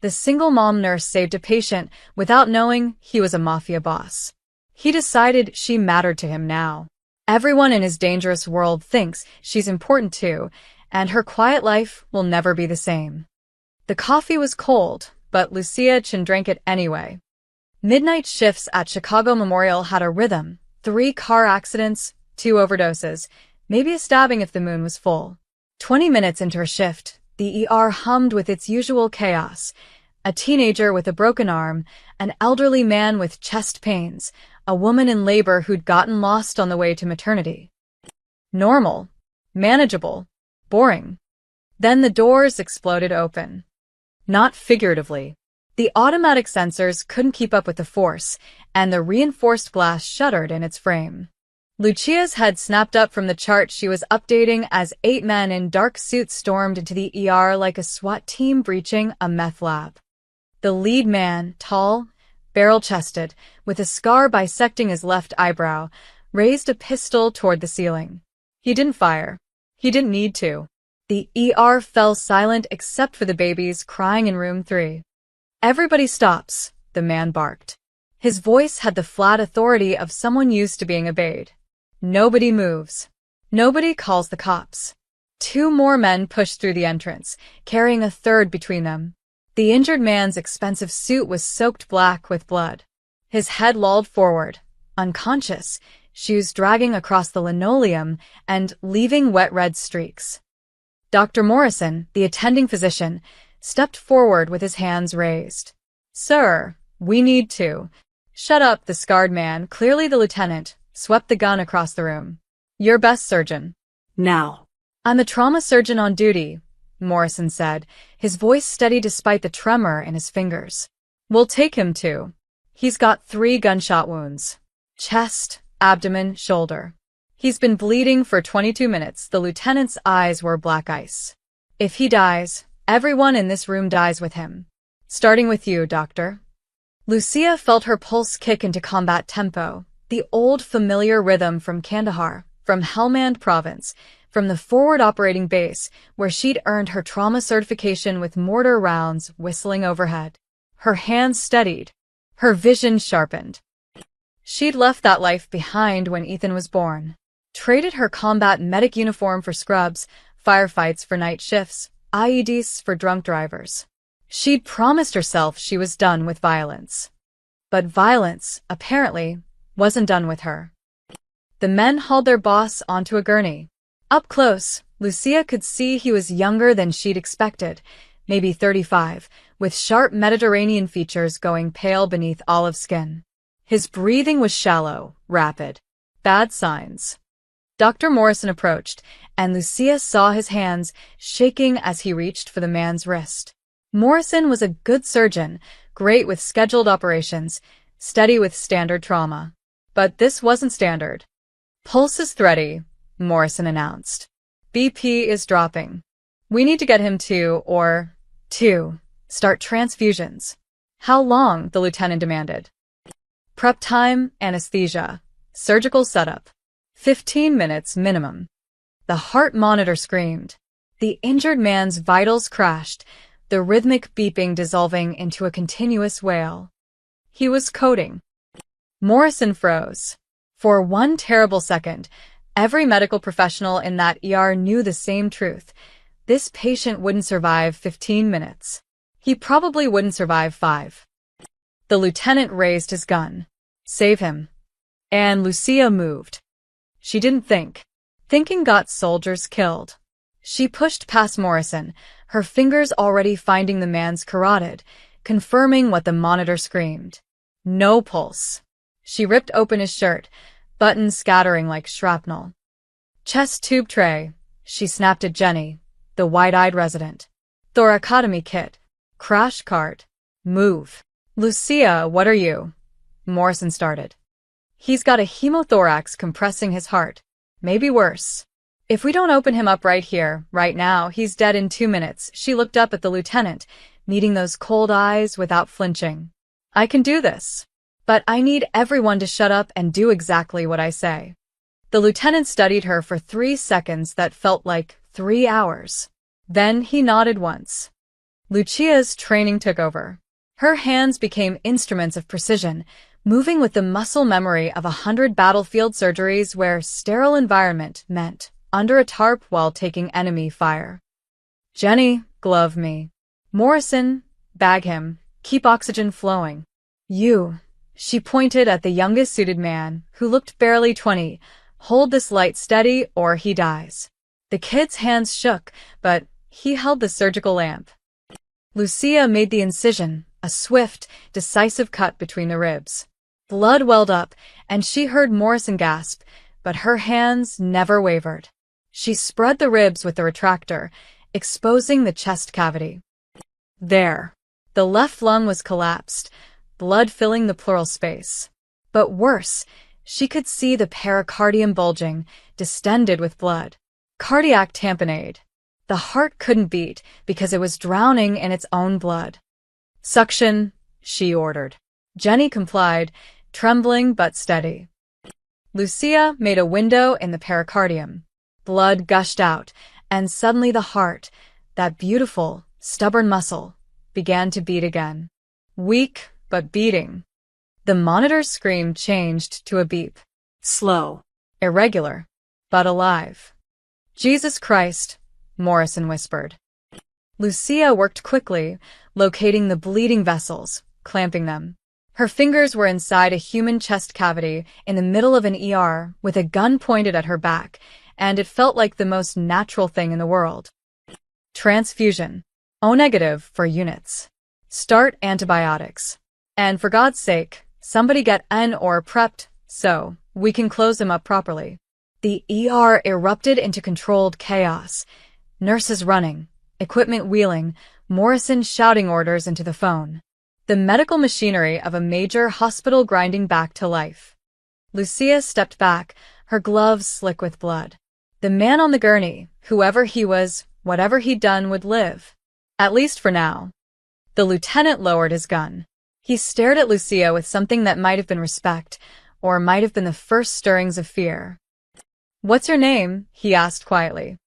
The single mom nurse saved a patient without knowing he was a mafia boss. He decided she mattered to him now. Everyone in his dangerous world thinks she's important too, and her quiet life will never be the same. The coffee was cold, but Lucia Chin drank it anyway. Midnight shifts at Chicago Memorial had a rhythm: 3 car accidents, 2 overdoses, maybe a stabbing if the moon was full. 20 minutes into her shift, the ER hummed with its usual chaos. A teenager with a broken arm, an elderly man with chest pains, a woman in labor who'd gotten lost on the way to maternity. Normal. Manageable. Boring. Then the doors exploded open. Not figuratively. The automatic sensors couldn't keep up with the force, and the reinforced glass shuddered in its frame. Lucia's head snapped up from the chart she was updating as 8 men in dark suits stormed into the ER like a SWAT team breaching a meth lab. The lead man, tall, barrel-chested, with a scar bisecting his left eyebrow, raised a pistol toward the ceiling. He didn't fire. He didn't need to. The ER fell silent except for the babies crying in room 3. "Everybody stops," the man barked. His voice had the flat authority of someone used to being obeyed. Nobody moves. Nobody calls the cops. 2 more men pushed through the entrance, carrying a third between them. The injured man's expensive suit was soaked black with blood. His head lolled forward, unconscious, shoes dragging across the linoleum and leaving wet red streaks. Dr. Morrison, the attending physician, stepped forward with his hands raised. "Sir, we need to." "Shut up," the scarred man, clearly the lieutenant, swept the gun across the room. "Your best surgeon." "Now." "I'm a trauma surgeon on duty," Morrison said, his voice steady despite the tremor in his fingers. "We'll take him to. He's got 3 gunshot wounds. Chest, abdomen, shoulder. He's been bleeding for 22 minutes. The lieutenant's eyes were black ice. "If he dies, everyone in this room dies with him. Starting with you, doctor." Lucia felt her pulse kick into combat tempo, the old familiar rhythm from Kandahar, from Helmand Province, from the forward operating base where she'd earned her trauma certification with mortar rounds whistling overhead. Her hands steadied, her vision sharpened. She'd left that life behind when Ethan was born. Traded her combat medic uniform for scrubs, firefights for night shifts, IEDs for drunk drivers. She'd promised herself she was done with violence. But violence, apparently, wasn't done with her. The men hauled their boss onto a gurney. Up close, Lucia could see he was younger than she'd expected, maybe 35, with sharp Mediterranean features going pale beneath olive skin. His breathing was shallow, rapid. Bad signs. Dr. Morrison approached, and Lucia saw his hands shaking as he reached for the man's wrist. Morrison was a good surgeon, great with scheduled operations, steady with standard trauma. But this wasn't standard. "Pulse is thready," Morrison announced. "BP is dropping. We need to get him to start transfusions." "How long?" the lieutenant demanded. "Prep time, anesthesia, surgical setup. 15 minutes minimum." The heart monitor screamed. The injured man's vitals crashed, the rhythmic beeping dissolving into a continuous wail. He was coding. Morrison froze. For one terrible second, every medical professional in that ER knew the same truth. This patient wouldn't survive 15 minutes. He probably wouldn't survive 5. The lieutenant raised his gun. "Save him." And Lucia moved. She didn't think. Thinking got soldiers killed. She pushed past Morrison, her fingers already finding the man's carotid, confirming what the monitor screamed. No pulse. She ripped open his shirt, buttons scattering like shrapnel. "Chest tube tray," she snapped at Jenny, the wide-eyed resident. "Thoracotomy kit. Crash cart. Move." "Lucia, what are you?" Morrison started. "He's got a hemothorax compressing his heart. Maybe worse. If we don't open him up right here, right now, he's dead in 2 minutes." She looked up at the lieutenant, meeting those cold eyes without flinching. "I can do this. But I need everyone to shut up and do exactly what I say." The lieutenant studied her for 3 seconds that felt like 3 hours. Then he nodded once. Lucia's training took over. Her hands became instruments of precision, moving with the muscle memory of 100 battlefield surgeries where sterile environment meant under a tarp while taking enemy fire. Jenny, glove me. Morrison, bag him. Keep oxygen flowing. You, she pointed at the youngest suited man, who looked barely 20, hold this light steady or he dies. The kid's hands shook, but he held the surgical lamp. Lucia made the incision, a swift, decisive cut between the ribs. Blood welled up, and she heard Morrison gasp, but her hands never wavered. She spread the ribs with the retractor, exposing the chest cavity. There. The left lung was collapsed, blood filling the pleural space. But worse, she could see the pericardium bulging, distended with blood. Cardiac tamponade. The heart couldn't beat because it was drowning in its own blood. Suction, she ordered. Jenny complied, trembling but steady. Lucia made a window in the pericardium. Blood gushed out, and suddenly the heart, that beautiful, stubborn muscle, began to beat again. Weak, but beating. The monitor's scream changed to a beep. Slow. Irregular. But alive. Jesus Christ, Morrison whispered. Lucia worked quickly, locating the bleeding vessels, clamping them. Her fingers were inside a human chest cavity in the middle of an ER with a gun pointed at her back, and it felt like the most natural thing in the world. Transfusion. O negative for units. Start antibiotics. And for God's sake, somebody get N or prepped so we can close him up properly. The ER erupted into controlled chaos. Nurses running, equipment wheeling, Morrison shouting orders into the phone. The medical machinery of a major hospital grinding back to life. Lucia stepped back, her gloves slick with blood. The man on the gurney, whoever he was, whatever he'd done, would live. At least for now. The lieutenant lowered his gun. He stared at Lucia with something that might have been respect, or might have been the first stirrings of fear. "What's your name?" he asked quietly.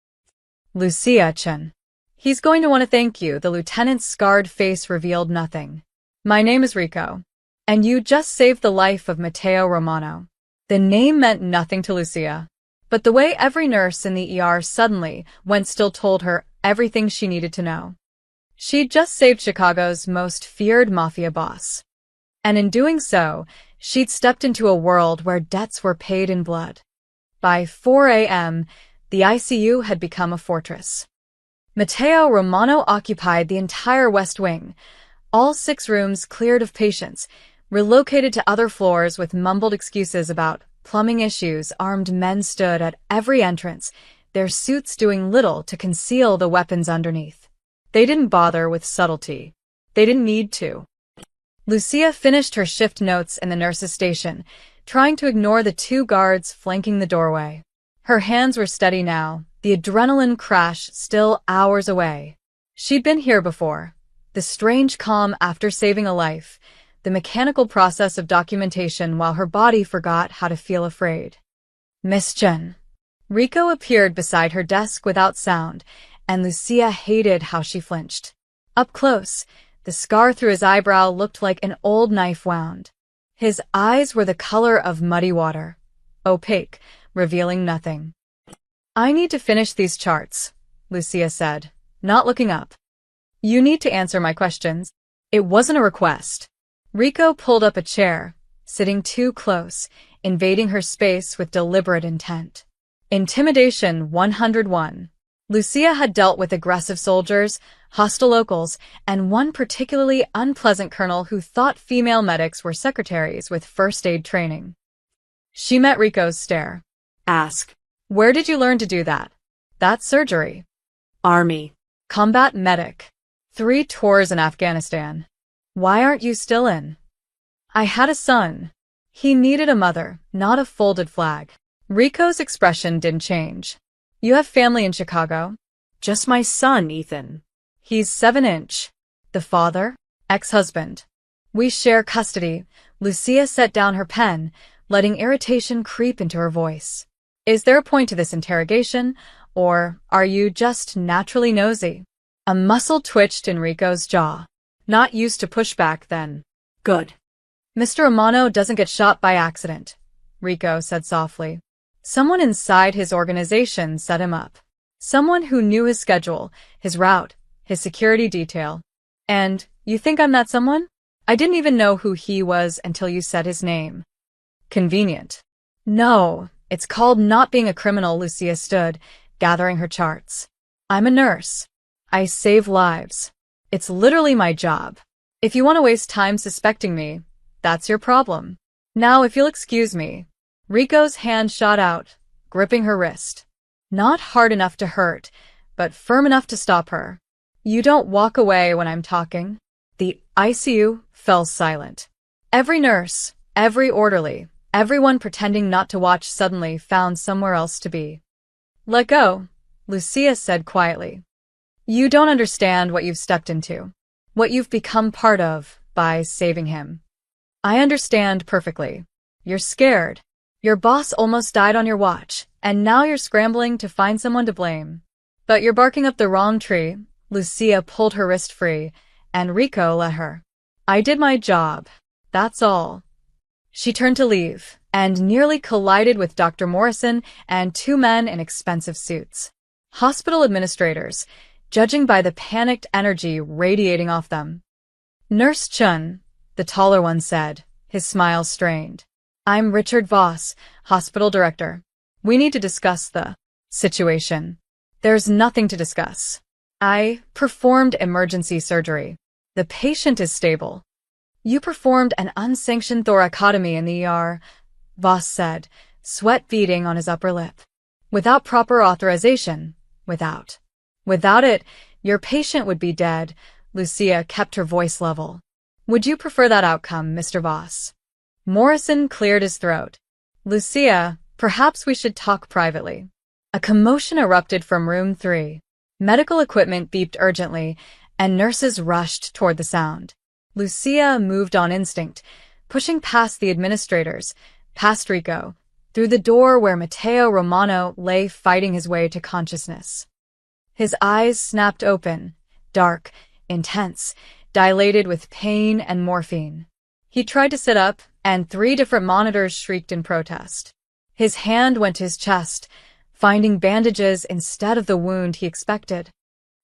"Lucia Chen." "He's going to want to thank you." The lieutenant's scarred face revealed nothing. "My name is Rico. And you just saved the life of Matteo Romano." The name meant nothing to Lucia. But the way every nurse in the ER suddenly went still told her everything she needed to know. She'd just saved Chicago's most feared Mafia boss. And in doing so, she'd stepped into a world where debts were paid in blood. By 4 a.m., the ICU had become a fortress. Matteo Romano occupied the entire West Wing, all 6 rooms cleared of patients, relocated to other floors with mumbled excuses about plumbing issues. Armed men stood at every entrance, their suits doing little to conceal the weapons underneath. They didn't bother with subtlety. They didn't need to. Lucia finished her shift notes in the nurse's station, trying to ignore the 2 guards flanking the doorway. Her hands were steady now, the adrenaline crash still hours away. She'd been here before. The strange calm after saving a life, the mechanical process of documentation while her body forgot how to feel afraid. "Miss Chen." Rico appeared beside her desk without sound, and Lucia hated how she flinched. Up close, the scar through his eyebrow looked like an old knife wound. His eyes were the color of muddy water, opaque, revealing nothing. "I need to finish these charts," Lucia said, not looking up. "You need to answer my questions." It wasn't a request. Rico pulled up a chair, sitting too close, invading her space with deliberate intent. Intimidation 101. Lucia had dealt with aggressive soldiers, hostile locals, and one particularly unpleasant colonel who thought female medics were secretaries with first aid training. She met Rico's stare. "Ask. Where did you learn to do that?" "That's surgery." "Army." "Combat medic." 3 tours in Afghanistan." "Why aren't you still in?" "I had a son." He needed a mother, not a folded flag. Rico's expression didn't change. "You have family in Chicago?" "Just my son, Ethan. He's 7-inch. "The father?" "Ex-husband." "We share custody." Lucia set down her pen, letting irritation creep into her voice. "Is there a point to this interrogation, or are you just naturally nosy?" A muscle twitched in Rico's jaw. Not used to pushback then. Good. Mr. Romano doesn't get shot by accident, Rico said softly. Someone inside his organization set him up. Someone who knew his schedule, his route, his security detail. And you think I'm that someone? I didn't even know who he was until you said his name. Convenient. No, it's called not being a criminal, Lucia stood, gathering her charts. I'm a nurse. I save lives. It's literally my job. If you want to waste time suspecting me, that's your problem. Now, if you'll excuse me. Rico's hand shot out, gripping her wrist. Not hard enough to hurt, but firm enough to stop her. You don't walk away when I'm talking. The ICU fell silent. Every nurse, every orderly, everyone pretending not to watch suddenly found somewhere else to be. Let go, Lucia said quietly. You don't understand what you've stepped into, what you've become part of by saving him. I understand perfectly. You're scared. Your boss almost died on your watch, and now you're scrambling to find someone to blame. But you're barking up the wrong tree. Lucia pulled her wrist free, and Rico let her. I did my job. That's all. She turned to leave, and nearly collided with Dr. Morrison and two men in expensive suits. Hospital administrators, judging by the panicked energy radiating off them. Nurse Chun, the taller one said, his smile strained. I'm Richard Voss, hospital director. We need to discuss the situation. There's nothing to discuss. I performed emergency surgery. The patient is stable. You performed an unsanctioned thoracotomy in the ER, Voss said, sweat beading on his upper lip. Without proper authorization. Without it, your patient would be dead. Lucia kept her voice level. Would you prefer that outcome, Mr. Voss? Morrison cleared his throat. Lucia, perhaps we should talk privately. A commotion erupted from room 3. Medical equipment beeped urgently, and nurses rushed toward the sound. Lucia moved on instinct, pushing past the administrators, past Rico, through the door where Matteo Romano lay fighting his way to consciousness. His eyes snapped open, dark, intense, dilated with pain and morphine. He tried to sit up, and 3 different monitors shrieked in protest. His hand went to his chest, finding bandages instead of the wound he expected.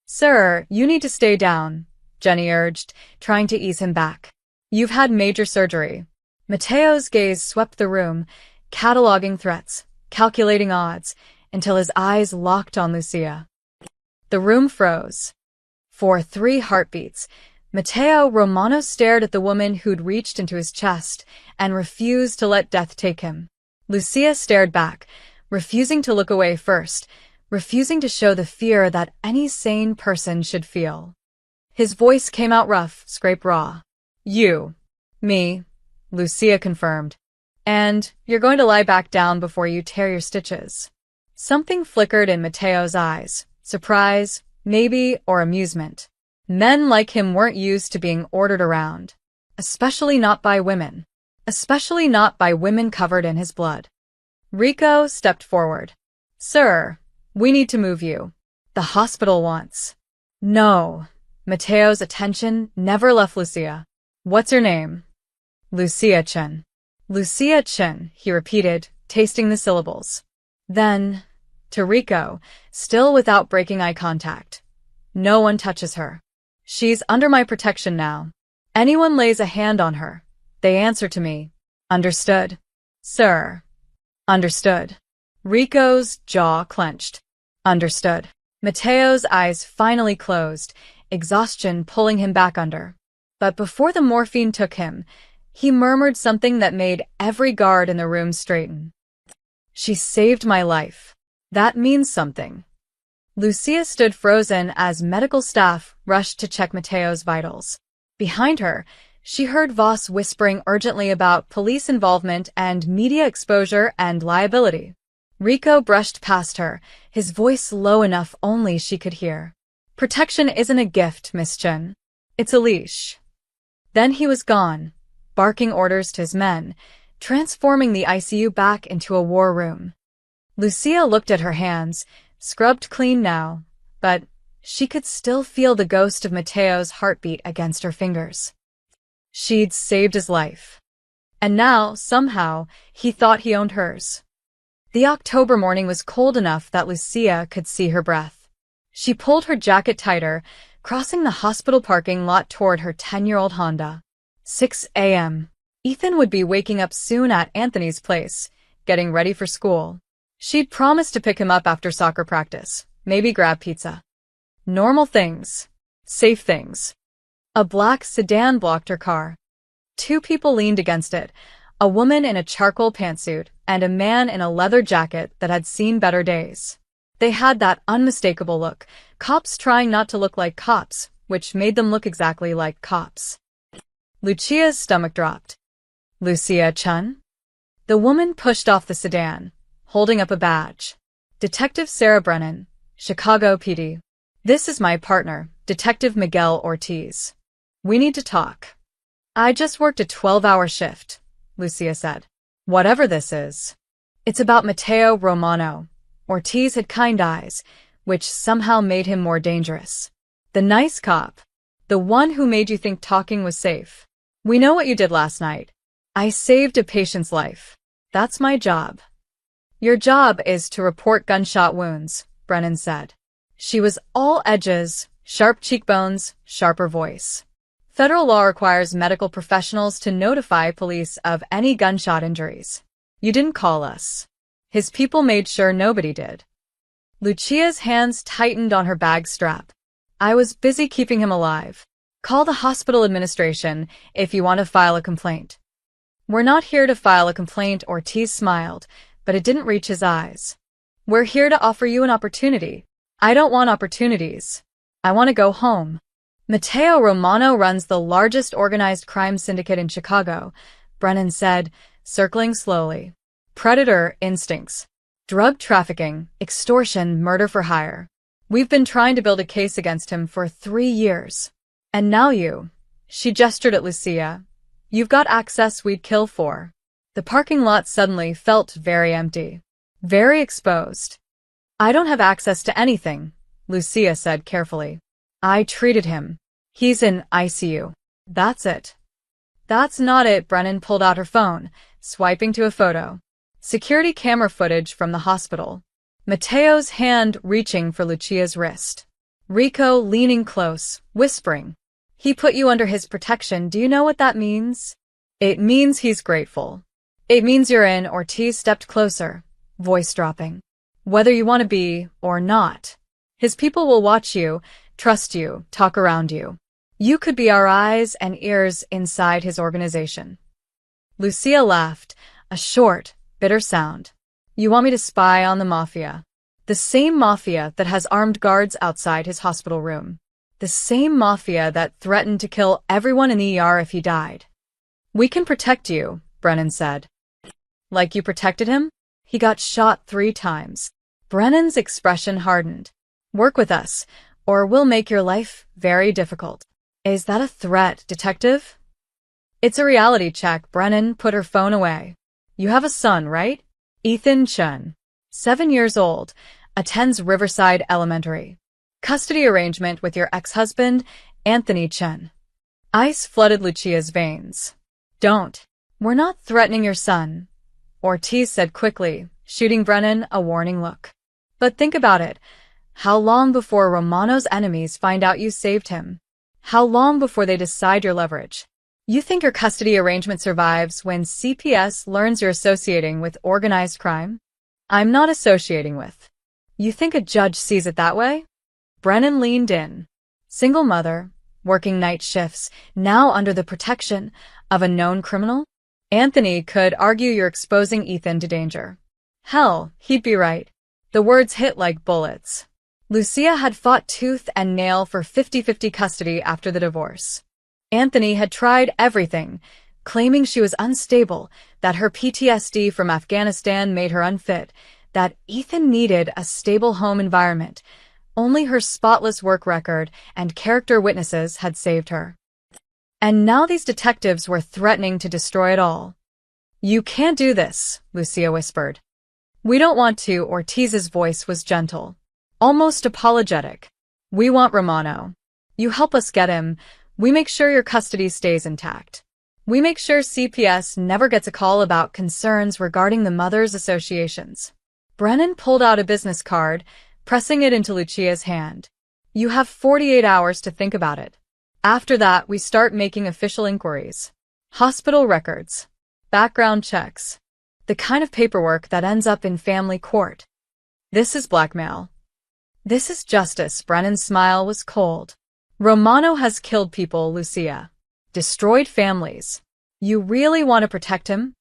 Sir, you need to stay down, Jenny urged, trying to ease him back. You've had major surgery. Matteo's gaze swept the room, cataloging threats, calculating odds, until his eyes locked on Lucia. The room froze. For 3 heartbeats, Matteo Romano stared at the woman who'd reached into his chest and refused to let death take him. Lucia stared back, refusing to look away first, refusing to show the fear that any sane person should feel. His voice came out rough, scrape raw. You. Me. Lucia confirmed. And you're going to lie back down before you tear your stitches. Something flickered in Matteo's eyes. Surprise, maybe, or amusement. Men like him weren't used to being ordered around. Especially not by women. Especially not by women covered in his blood. Rico stepped forward. Sir, we need to move you. The hospital wants. No. Matteo's attention never left Lucia. What's your name? Lucia Chen. Lucia Chen, he repeated, tasting the syllables. Then, to Rico, still without breaking eye contact. No one touches her. She's under my protection now. Anyone lays a hand on her, they answer to me. Understood? Sir. Understood. Rico's jaw clenched. Understood. Matteo's eyes finally closed, exhaustion pulling him back under. But before the morphine took him, he murmured something that made every guard in the room straighten. She saved my life. That means something. Lucia stood frozen as medical staff rushed to check Matteo's vitals. Behind her, she heard Voss whispering urgently about police involvement and media exposure and liability. Rico brushed past her, his voice low enough only she could hear. Protection isn't a gift, Miss Chen. It's a leash. Then he was gone, barking orders to his men, transforming the ICU back into a war room. Lucia looked at her hands, scrubbed clean now, but She could still feel the ghost of Mateo's heartbeat against her fingers. She'd saved his life. And now, somehow, he thought he owned hers. The October morning was cold enough that Lucia could see her breath. She pulled her jacket tighter, crossing the hospital parking lot toward her 10-year-old Honda. 6 a.m. Ethan would be waking up soon at Anthony's place, getting ready for school. She'd promised to pick him up after soccer practice, maybe grab pizza. Normal things. Safe things. A black sedan blocked her car. Two people leaned against it, a woman in a charcoal pantsuit and a man in a leather jacket that had seen better days. They had that unmistakable look, cops trying not to look like cops, which made them look exactly like cops. Lucia's stomach dropped. Lucia Chun? The woman pushed off the sedan, holding up a badge. Detective Sarah Brennan, Chicago PD. This is my partner, Detective Miguel Ortiz. We need to talk. I just worked a 12-hour shift, Lucia said. Whatever this is. It's about Mateo Romano. Ortiz had kind eyes, which somehow made him more dangerous. The nice cop. The one who made you think talking was safe. We know what you did last night. I saved a patient's life. That's my job. Your job is to report gunshot wounds, Brennan said. She was all edges, sharp cheekbones, sharper voice. Federal law requires medical professionals to notify police of any gunshot injuries. You didn't call us. His people made sure nobody did. Lucia's hands tightened on her bag strap. I was busy keeping him alive. Call the hospital administration if you want to file a complaint. We're not here to file a complaint, Ortiz smiled, but it didn't reach his eyes. We're here to offer you an opportunity. I don't want opportunities. I want to go home. Mateo Romano runs the largest organized crime syndicate in Chicago, Brennan said, circling slowly. Predator instincts. Drug trafficking, extortion, murder for hire. We've been trying to build a case against him for 3 years. And now you. She gestured at Lucia. You've got access we'd kill for. The parking lot suddenly felt very empty. Very exposed. I don't have access to anything, Lucia said carefully. I treated him. He's in ICU. That's it. That's not it. Brennan pulled out her phone, swiping to a photo. Security camera footage from the hospital. Mateo's hand reaching for Lucia's wrist. Rico leaning close, whispering. He put you under his protection. Do you know what that means? It means he's grateful. It means you're in. Ortiz stepped closer, voice dropping. Whether you want to be or not. His people will watch you, trust you, talk around you. You could be our eyes and ears inside his organization. Lucia laughed, a short, bitter sound. You want me to spy on the Mafia? The same Mafia that has armed guards outside his hospital room. The same Mafia that threatened to kill everyone in the ER if he died. We can protect you, Brennan said. Like you protected him? He got shot 3 times. Brennan's expression hardened. Work with us, or we'll make your life very difficult. Is that a threat, detective? It's a reality check. Brennan put her phone away. You have a son, right? Ethan Chun. 7 years old, attends Riverside Elementary. Custody arrangement with your ex-husband, Anthony Chun. Ice flooded Lucia's veins. Don't. We're not threatening your son, Ortiz said quickly, shooting Brennan a warning look. But think about it. How long before Romano's enemies find out you saved him? How long before they decide your leverage? You think your custody arrangement survives when CPS learns you're associating with organized crime? I'm not associating with. You think a judge sees it that way? Brennan leaned in. Single mother, working night shifts, now under the protection of a known criminal? Anthony could argue you're exposing Ethan to danger. Hell, he'd be right. The words hit like bullets. Lucia had fought tooth and nail for 50-50 custody after the divorce. Anthony had tried everything, claiming she was unstable, that her PTSD from Afghanistan made her unfit, that Ethan needed a stable home environment. Only her spotless work record and character witnesses had saved her. And now these detectives were threatening to destroy it all. You can't do this, Lucia whispered. We don't want to. Ortiz's voice was gentle, almost apologetic. We want Romano. You help us get him. We make sure your custody stays intact. We make sure CPS never gets a call about concerns regarding the mother's associations. Brennan pulled out a business card, pressing it into Lucia's hand. You have 48 hours to think about it. After that, we start making official inquiries. Hospital records. Background checks. The kind of paperwork that ends up in family court. This is blackmail. This is justice. Brennan's smile was cold. Romano has killed people, Lucia. Destroyed families. You really want to protect him?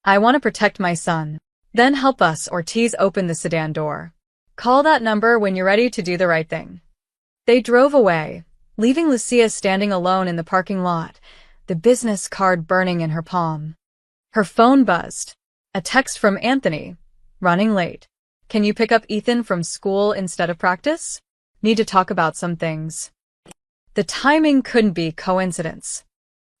I want to protect my son. Then help us. Ortiz opened the sedan door. Call that number when you're ready to do the right thing. They drove away, leaving Lucia standing alone in the parking lot, the business card burning in her palm. Her phone buzzed. A text from Anthony. Running late. Can you pick up Ethan from school instead of practice? Need to talk about some things. The timing couldn't be coincidence.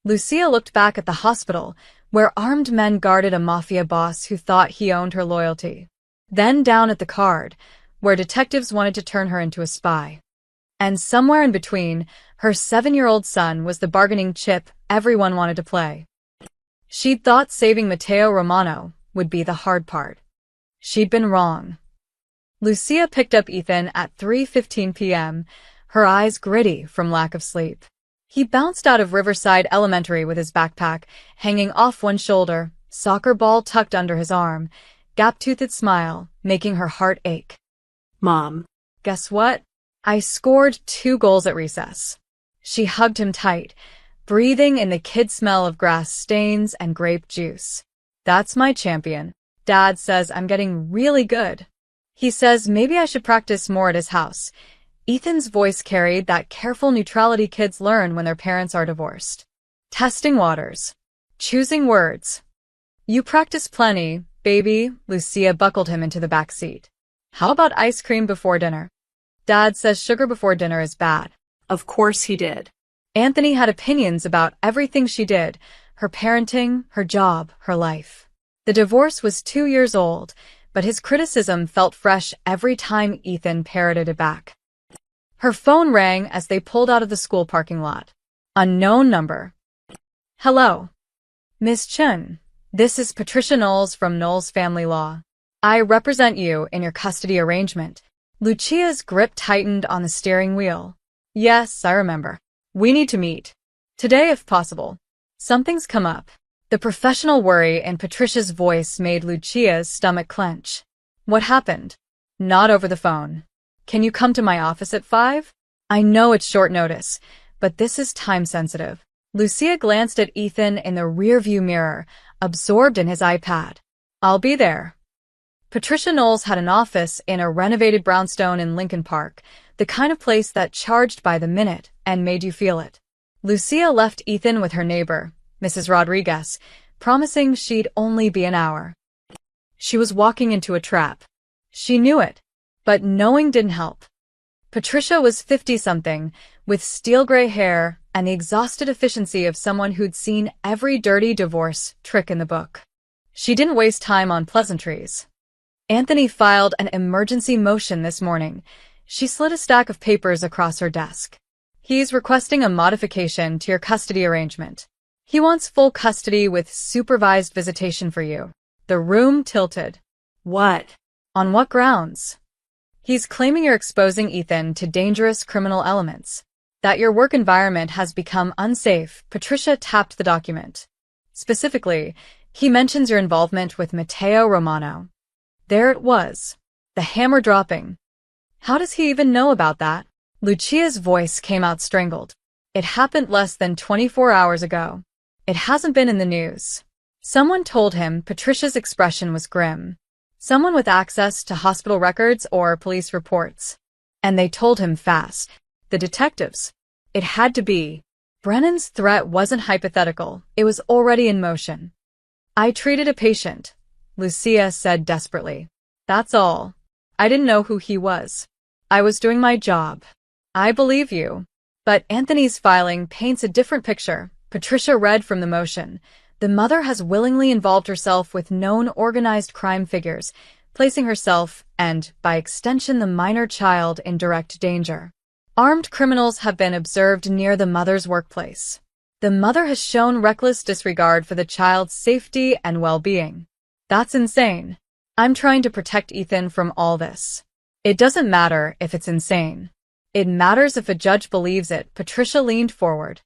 Lucia looked back at the hospital, where armed men guarded a Mafia boss who thought he owned her loyalty. Then down at the card, where detectives wanted to turn her into a spy. And somewhere in between, her 7-year-old son was the bargaining chip everyone wanted to play. She'd thought saving Matteo Romano would be the hard part. She'd been wrong. Lucia picked up Ethan at 3:15 p.m., her eyes gritty from lack of sleep. He bounced out of Riverside Elementary with his backpack hanging off one shoulder, soccer ball tucked under his arm, gap-toothed smile making her heart ache. Mom. Guess what? I scored 2 goals at recess. She hugged him tight, breathing in the kid smell of grass stains and grape juice. That's my champion. Dad says I'm getting really good. He says maybe I should practice more at his house. Ethan's voice carried that careful neutrality kids learn when their parents are divorced. Testing waters. Choosing words. You practice plenty, baby. Lucia buckled him into the back seat. How about ice cream before dinner? Dad says sugar before dinner is bad. Of course he did. Anthony had opinions about everything she did, her parenting, her job, her life. The divorce was 2 years old, but his criticism felt fresh every time Ethan parroted it back. Her phone rang as they pulled out of the school parking lot. Unknown number. Hello. Miss Chen, this is Patricia Knowles from Knowles Family Law. I represent you in your custody arrangement. Lucia's grip tightened on the steering wheel. Yes, I remember. We need to meet. Today if possible. Something's come up. The professional worry in Patricia's voice made Lucia's stomach clench. What happened? Not over the phone. Can you come to my office at 5? I know it's short notice, but this is time-sensitive. Lucia glanced at Ethan in the rearview mirror, absorbed in his iPad. I'll be there. Patricia Knowles had an office in a renovated brownstone in Lincoln Park, the kind of place that charged by the minute and made you feel it. Lucia left Ethan with her neighbor, Mrs. Rodriguez, promising she'd only be an hour. She was walking into a trap. She knew it, but knowing didn't help. Patricia was 50-something, with steel-gray hair and the exhausted efficiency of someone who'd seen every dirty divorce trick in the book. She didn't waste time on pleasantries. Anthony filed an emergency motion this morning. She slid a stack of papers across her desk. He's requesting a modification to your custody arrangement. He wants full custody with supervised visitation for you. The room tilted. What? On what grounds? He's claiming you're exposing Ethan to dangerous criminal elements. That your work environment has become unsafe. Patricia tapped the document. Specifically, he mentions your involvement with Matteo Romano. There it was. The hammer dropping. How does he even know about that? Lucia's voice came out strangled. It happened less than 24 hours ago. It hasn't been in the news. Someone told him. Patricia's expression was grim. Someone with access to hospital records or police reports. And they told him fast. The detectives. It had to be. Brennan's threat wasn't hypothetical. It was already in motion. I treated a patient, Lucia said desperately. That's all. I didn't know who he was. I was doing my job. I believe you. But Anthony's filing paints a different picture. Patricia read from the motion. The mother has willingly involved herself with known organized crime figures, placing herself, and, by extension the minor child, in direct danger. Armed criminals have been observed near the mother's workplace. The mother has shown reckless disregard for the child's safety and well-being. That's insane. I'm trying to protect Ethan from all this. It doesn't matter if it's insane. It matters if a judge believes it. Patricia leaned forward.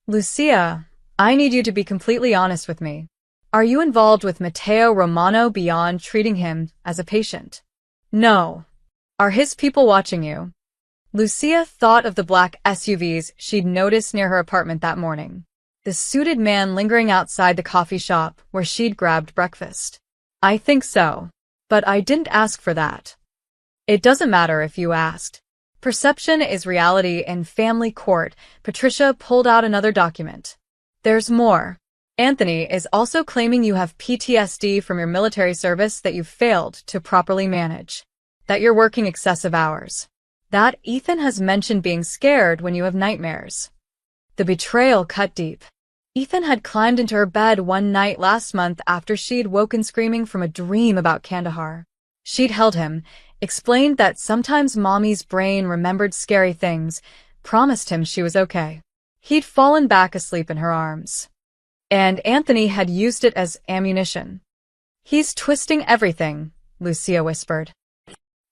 Lucia, I need you to be completely honest with me. Are you involved with Matteo Romano beyond treating him as a patient? No. Are his people watching you? Lucia thought of the black SUVs she'd noticed near her apartment that morning. The suited man lingering outside the coffee shop where she'd grabbed breakfast. I think so. But I didn't ask for that. It doesn't matter if you asked. Perception is reality in family court. Patricia pulled out another document. There's more. Anthony is also claiming you have PTSD from your military service that you've failed to properly manage. That you're working excessive hours. That Ethan has mentioned being scared when you have nightmares. The betrayal cut deep. Ethan had climbed into her bed one night last month after she'd woken screaming from a dream about Kandahar. She'd held him, explained that sometimes Mommy's brain remembered scary things, promised him she was okay. He'd fallen back asleep in her arms. And Anthony had used it as ammunition. He's twisting everything, Lucia whispered.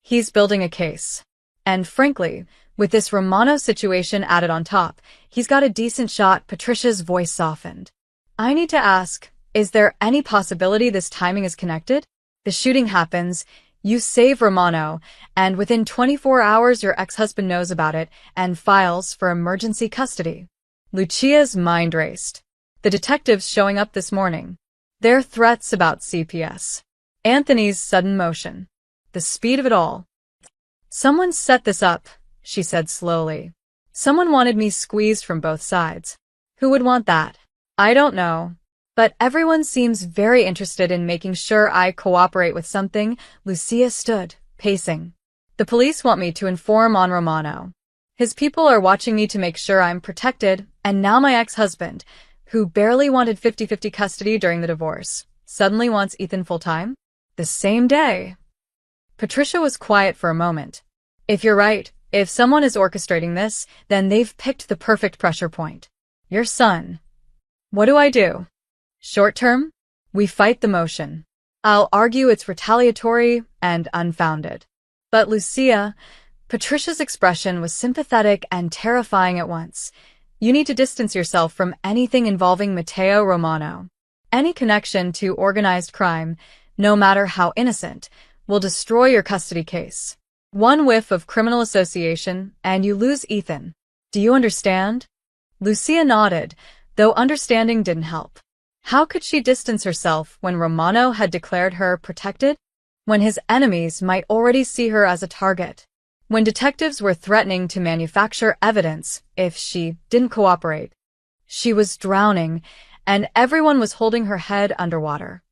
He's building a case. And frankly, with this Romano situation added on top, he's got a decent shot. Patricia's voice softened. I need to ask, is there any possibility this timing is connected? The shooting happens, you save Romano, and within 24 hours your ex-husband knows about it and files for emergency custody. Lucia's mind raced. The detectives showing up this morning. Their threats about CPS. Anthony's sudden motion. The speed of it all. Someone set this up, she said slowly. Someone wanted me squeezed from both sides. Who would want that? I don't know. But everyone seems very interested in making sure I cooperate with something. Lucia stood, pacing. The police want me to inform on Romano. His people are watching me to make sure I'm protected, and now my ex-husband, who barely wanted 50-50 custody during the divorce, suddenly wants Ethan full-time? The same day. Patricia was quiet for a moment. If you're right, if someone is orchestrating this, then they've picked the perfect pressure point. Your son. What do I do? Short term? We fight the motion. I'll argue it's retaliatory and unfounded. But Lucia, Patricia's expression was sympathetic and terrifying at once. You need to distance yourself from anything involving Matteo Romano. Any connection to organized crime, no matter how innocent, will destroy your custody case. One whiff of criminal association, and you lose Ethan. Do you understand? Lucia nodded, though understanding didn't help. How could she distance herself when Romano had declared her protected? When his enemies might already see her as a target? When detectives were threatening to manufacture evidence if she didn't cooperate? She was drowning, and everyone was holding her head underwater.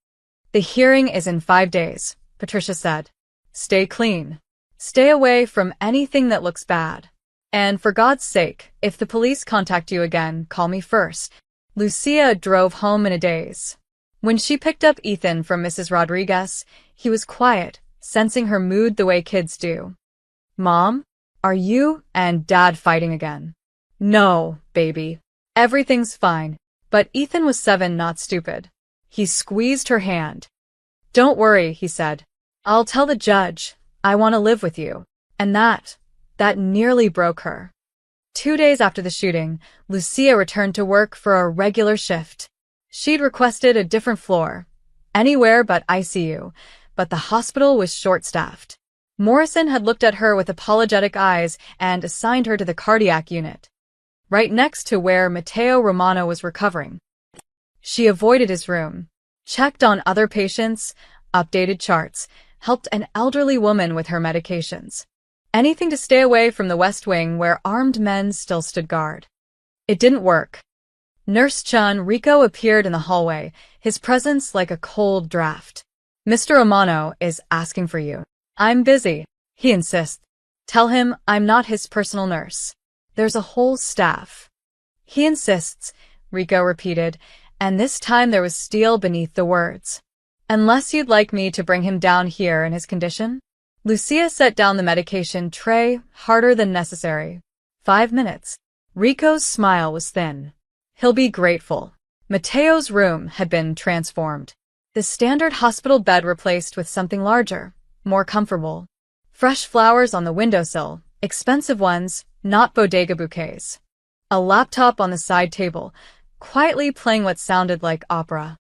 The hearing is in 5 days, Patricia said. Stay clean. Stay away from anything that looks bad. And for God's sake, if the police contact you again, call me first. Lucia drove home in a daze. When she picked up Ethan from Mrs. Rodriguez, he was quiet, sensing her mood the way kids do. Mom, are you and Dad fighting again? No, baby. Everything's fine. But Ethan was 7, not stupid. He squeezed her hand. Don't worry, he said. I'll tell the judge. I want to live with you. And that nearly broke her. 2 days after the shooting, Lucia returned to work for a regular shift. She'd requested a different floor, anywhere but ICU, but the hospital was short-staffed. Morrison had looked at her with apologetic eyes and assigned her to the cardiac unit, right next to where Matteo Romano was recovering. She avoided his room, checked on other patients, updated charts, helped an elderly woman with her medications. Anything to stay away from the West Wing where armed men still stood guard. It didn't work. Nurse Chun Rico appeared in the hallway, his presence like a cold draft. Mr. Romano is asking for you. I'm busy, he insists. Tell him I'm not his personal nurse. There's a whole staff. He insists, Rico repeated, and this time there was steel beneath the words. Unless you'd like me to bring him down here in his condition? Lucia set down the medication tray, harder than necessary. 5 minutes. Rico's smile was thin. He'll be grateful. Mateo's room had been transformed. The standard hospital bed replaced with something larger, more comfortable. Fresh flowers on the windowsill, expensive ones, not bodega bouquets. A laptop on the side table, quietly playing what sounded like opera.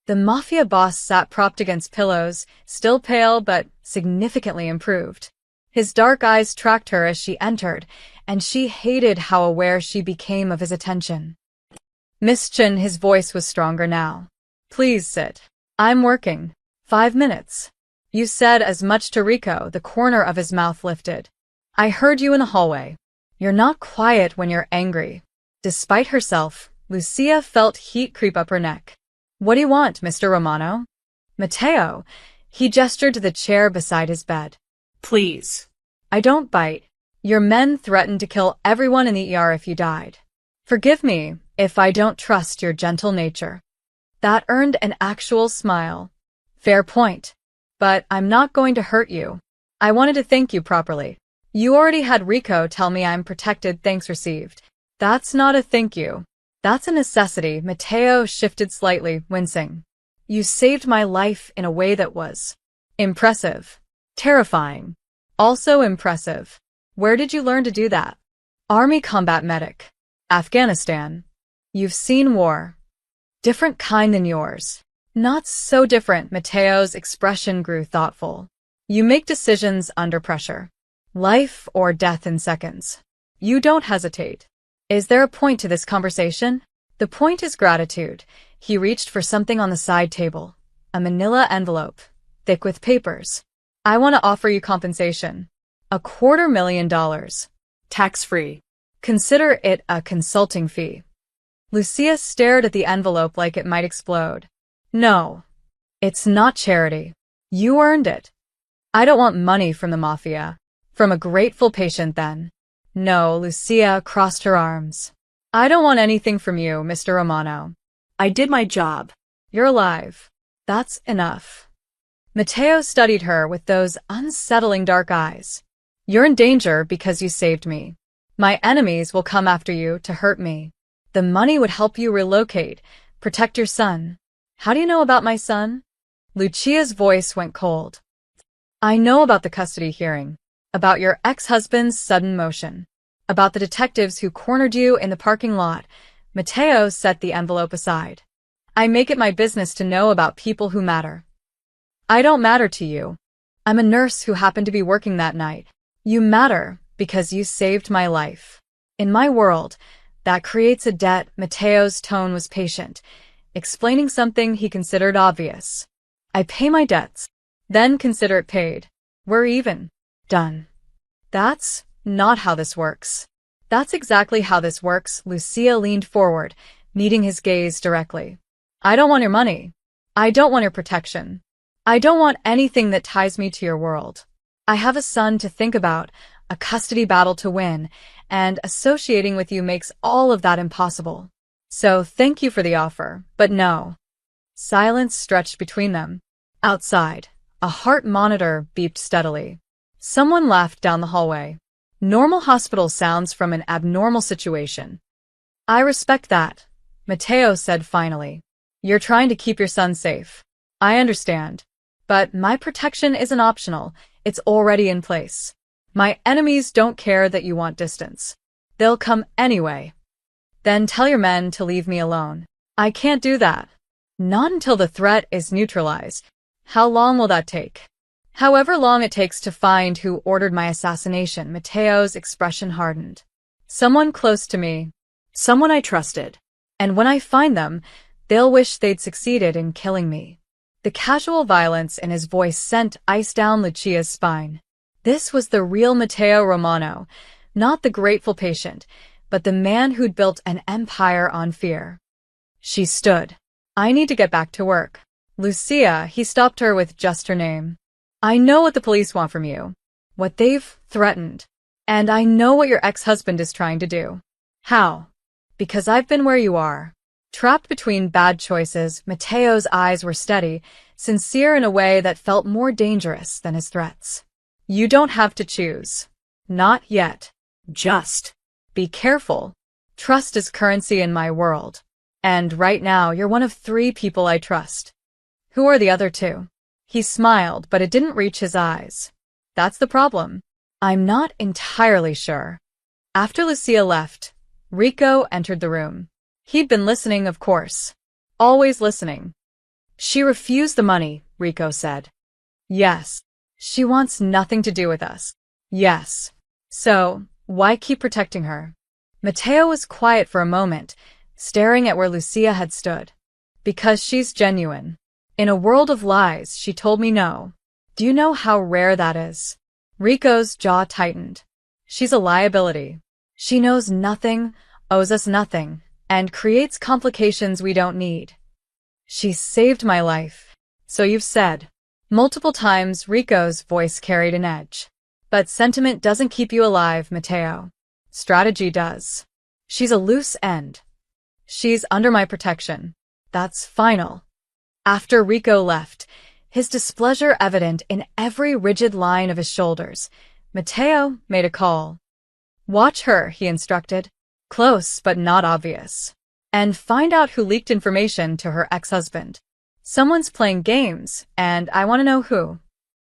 The Mafia boss sat propped against pillows, still pale but significantly improved. His dark eyes tracked her as she entered, and she hated how aware she became of his attention. Miss Chin, his voice was stronger now. Please sit. I'm working. 5 minutes. You said as much to Rico, the corner of his mouth lifted. I heard you in the hallway. You're not quiet when you're angry. Despite herself, Lucia felt heat creep up her neck. What do you want, Mr. Romano? Mateo. He gestured to the chair beside his bed. Please. I don't bite. Your men threatened to kill everyone in the ER if you died. Forgive me if I don't trust your gentle nature. That earned an actual smile. Fair point. But I'm not going to hurt you. I wanted to thank you properly. You already had Rico tell me I'm protected, thanks received. That's not a thank you. That's a necessity. Mateo shifted slightly, wincing. You saved my life in a way that was impressive. Terrifying. Also impressive. Where did you learn to do that? Army combat medic. Afghanistan. You've seen war. Different kind than yours. Not so different. Mateo's expression grew thoughtful. You make decisions under pressure. Life or death in seconds. You don't hesitate. Is there a point to this conversation? The point is gratitude. He reached for something on the side table. A manila envelope, thick with papers. I want to offer you compensation. $250,000. Tax-free. Consider it a consulting fee. Lucia stared at the envelope like it might explode. No. It's not charity. You earned it. I don't want money from the Mafia. From a grateful patient, then. No, Lucia crossed her arms. I don't want anything from you, Mr. Romano. I did my job. You're alive. That's enough. Mateo studied her with those unsettling dark eyes. You're in danger because you saved me. My enemies will come after you to hurt me. The money would help you relocate, protect your son. How do you know about my son? Lucia's voice went cold. I know about the custody hearing, about your ex-husband's sudden motion, about the detectives who cornered you in the parking lot. Mateo set the envelope aside. I make it my business to know about people who matter. I don't matter to you. I'm a nurse who happened to be working that night. You matter because you saved my life. In my world, that creates a debt. Mateo's tone was patient, explaining something he considered obvious. I pay my debts, then consider it paid. We're even. Done. That's not how this works. That's exactly how this works. Lucia leaned forward, meeting his gaze directly. I don't want your money. I don't want your protection. I don't want anything that ties me to your world. I have a son to think about, a custody battle to win, and associating with you makes all of that impossible. So thank you for the offer, but no. Silence stretched between them. Outside, a heart monitor beeped steadily. Someone laughed down the hallway. Normal hospital sounds from an abnormal situation. I respect that, Mateo said finally. You're trying to keep your son safe. I understand. But my protection isn't optional. It's already in place. My enemies don't care that you want distance. They'll come anyway. Then tell your men to leave me alone. I can't do that. Not until the threat is neutralized. How long will that take? However long it takes to find who ordered my assassination. Mateo's expression hardened. Someone close to me. Someone I trusted. And when I find them, they'll wish they'd succeeded in killing me. The casual violence in his voice sent ice down Lucia's spine. This was the real Mateo Romano, not the grateful patient, but the man who'd built an empire on fear. She stood. I need to get back to work. Lucia, he stopped her with just her name. I know what the police want from you, what they've threatened, and I know what your ex-husband is trying to do. How? Because I've been where you are. Trapped between bad choices, Mateo's eyes were steady, sincere in a way that felt more dangerous than his threats. You don't have to choose. Not yet. Just. Be careful. Trust is currency in my world. And right now, you're one of 3 people I trust. Who are the other 2? He smiled, but it didn't reach his eyes. That's the problem. I'm not entirely sure. After Lucia left, Rico entered the room. He'd been listening, of course. Always listening. She refused the money, Rico said. Yes. She wants nothing to do with us. Yes. So, why keep protecting her? Mateo was quiet for a moment, staring at where Lucia had stood. Because she's genuine. In a world of lies, she told me no. Do you know how rare that is? Rico's jaw tightened. She's a liability. She knows nothing, owes us nothing, and creates complications we don't need. She saved my life. So you've said. Multiple times, Rico's voice carried an edge. But sentiment doesn't keep you alive, Mateo. Strategy does. She's a loose end. She's under my protection. That's final. After Rico left, his displeasure evident in every rigid line of his shoulders, Mateo made a call. Watch her, he instructed. Close, but not obvious. And find out who leaked information to her ex-husband. Someone's playing games, and I want to know who.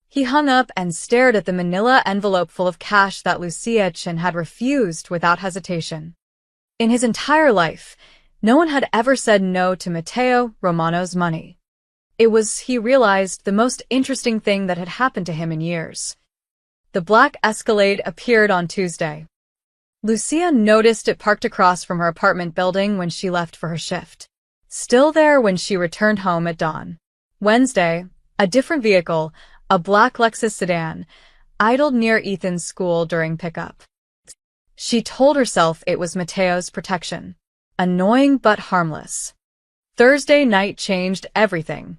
He hung up and stared at the manila envelope full of cash that Lucia Chen had refused without hesitation. In his entire life, no one had ever said no to Mateo Romano's money. It was, he realized, the most interesting thing that had happened to him in years. The black Escalade appeared on Tuesday. Lucia noticed it parked across from her apartment building when she left for her shift. Still there when she returned home at dawn. Wednesday, a different vehicle, a black Lexus sedan, idled near Ethan's school during pickup. She told herself it was Mateo's protection. Annoying but harmless. Thursday night changed everything.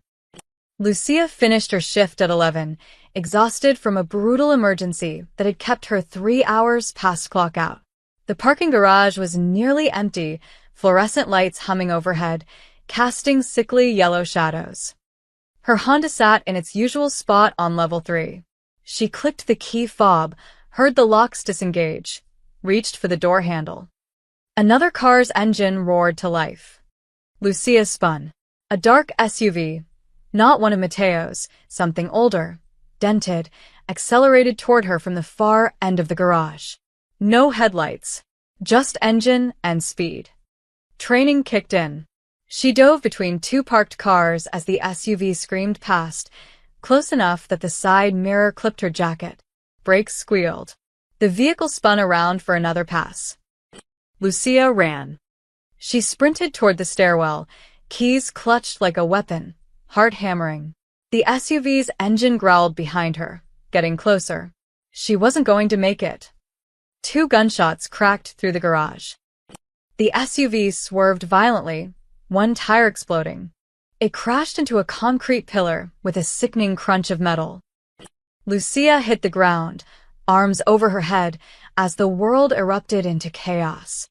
Lucia finished her shift at 11, exhausted from a brutal emergency that had kept her 3 hours past clock out. The parking garage was nearly empty, fluorescent lights humming overhead, casting sickly yellow shadows. Her Honda sat in its usual spot on level 3. She clicked the key fob, heard the locks disengage, reached for the door handle. Another car's engine roared to life. Lucia spun. A dark SUV, not one of Mateo's, something older, dented, accelerated toward her from the far end of the garage. No headlights, just engine and speed. Training kicked in. She dove between 2 parked cars as the SUV screamed past, close enough that the side mirror clipped her jacket. Brakes squealed. The vehicle spun around for another pass. Lucia ran. She sprinted toward the stairwell, keys clutched like a weapon, heart hammering. The SUV's engine growled behind her, getting closer. She wasn't going to make it. 2 gunshots cracked through the garage. The SUV swerved violently, one tire exploding. It crashed into a concrete pillar with a sickening crunch of metal. Lucia hit the ground, arms over her head, as the world erupted into chaos.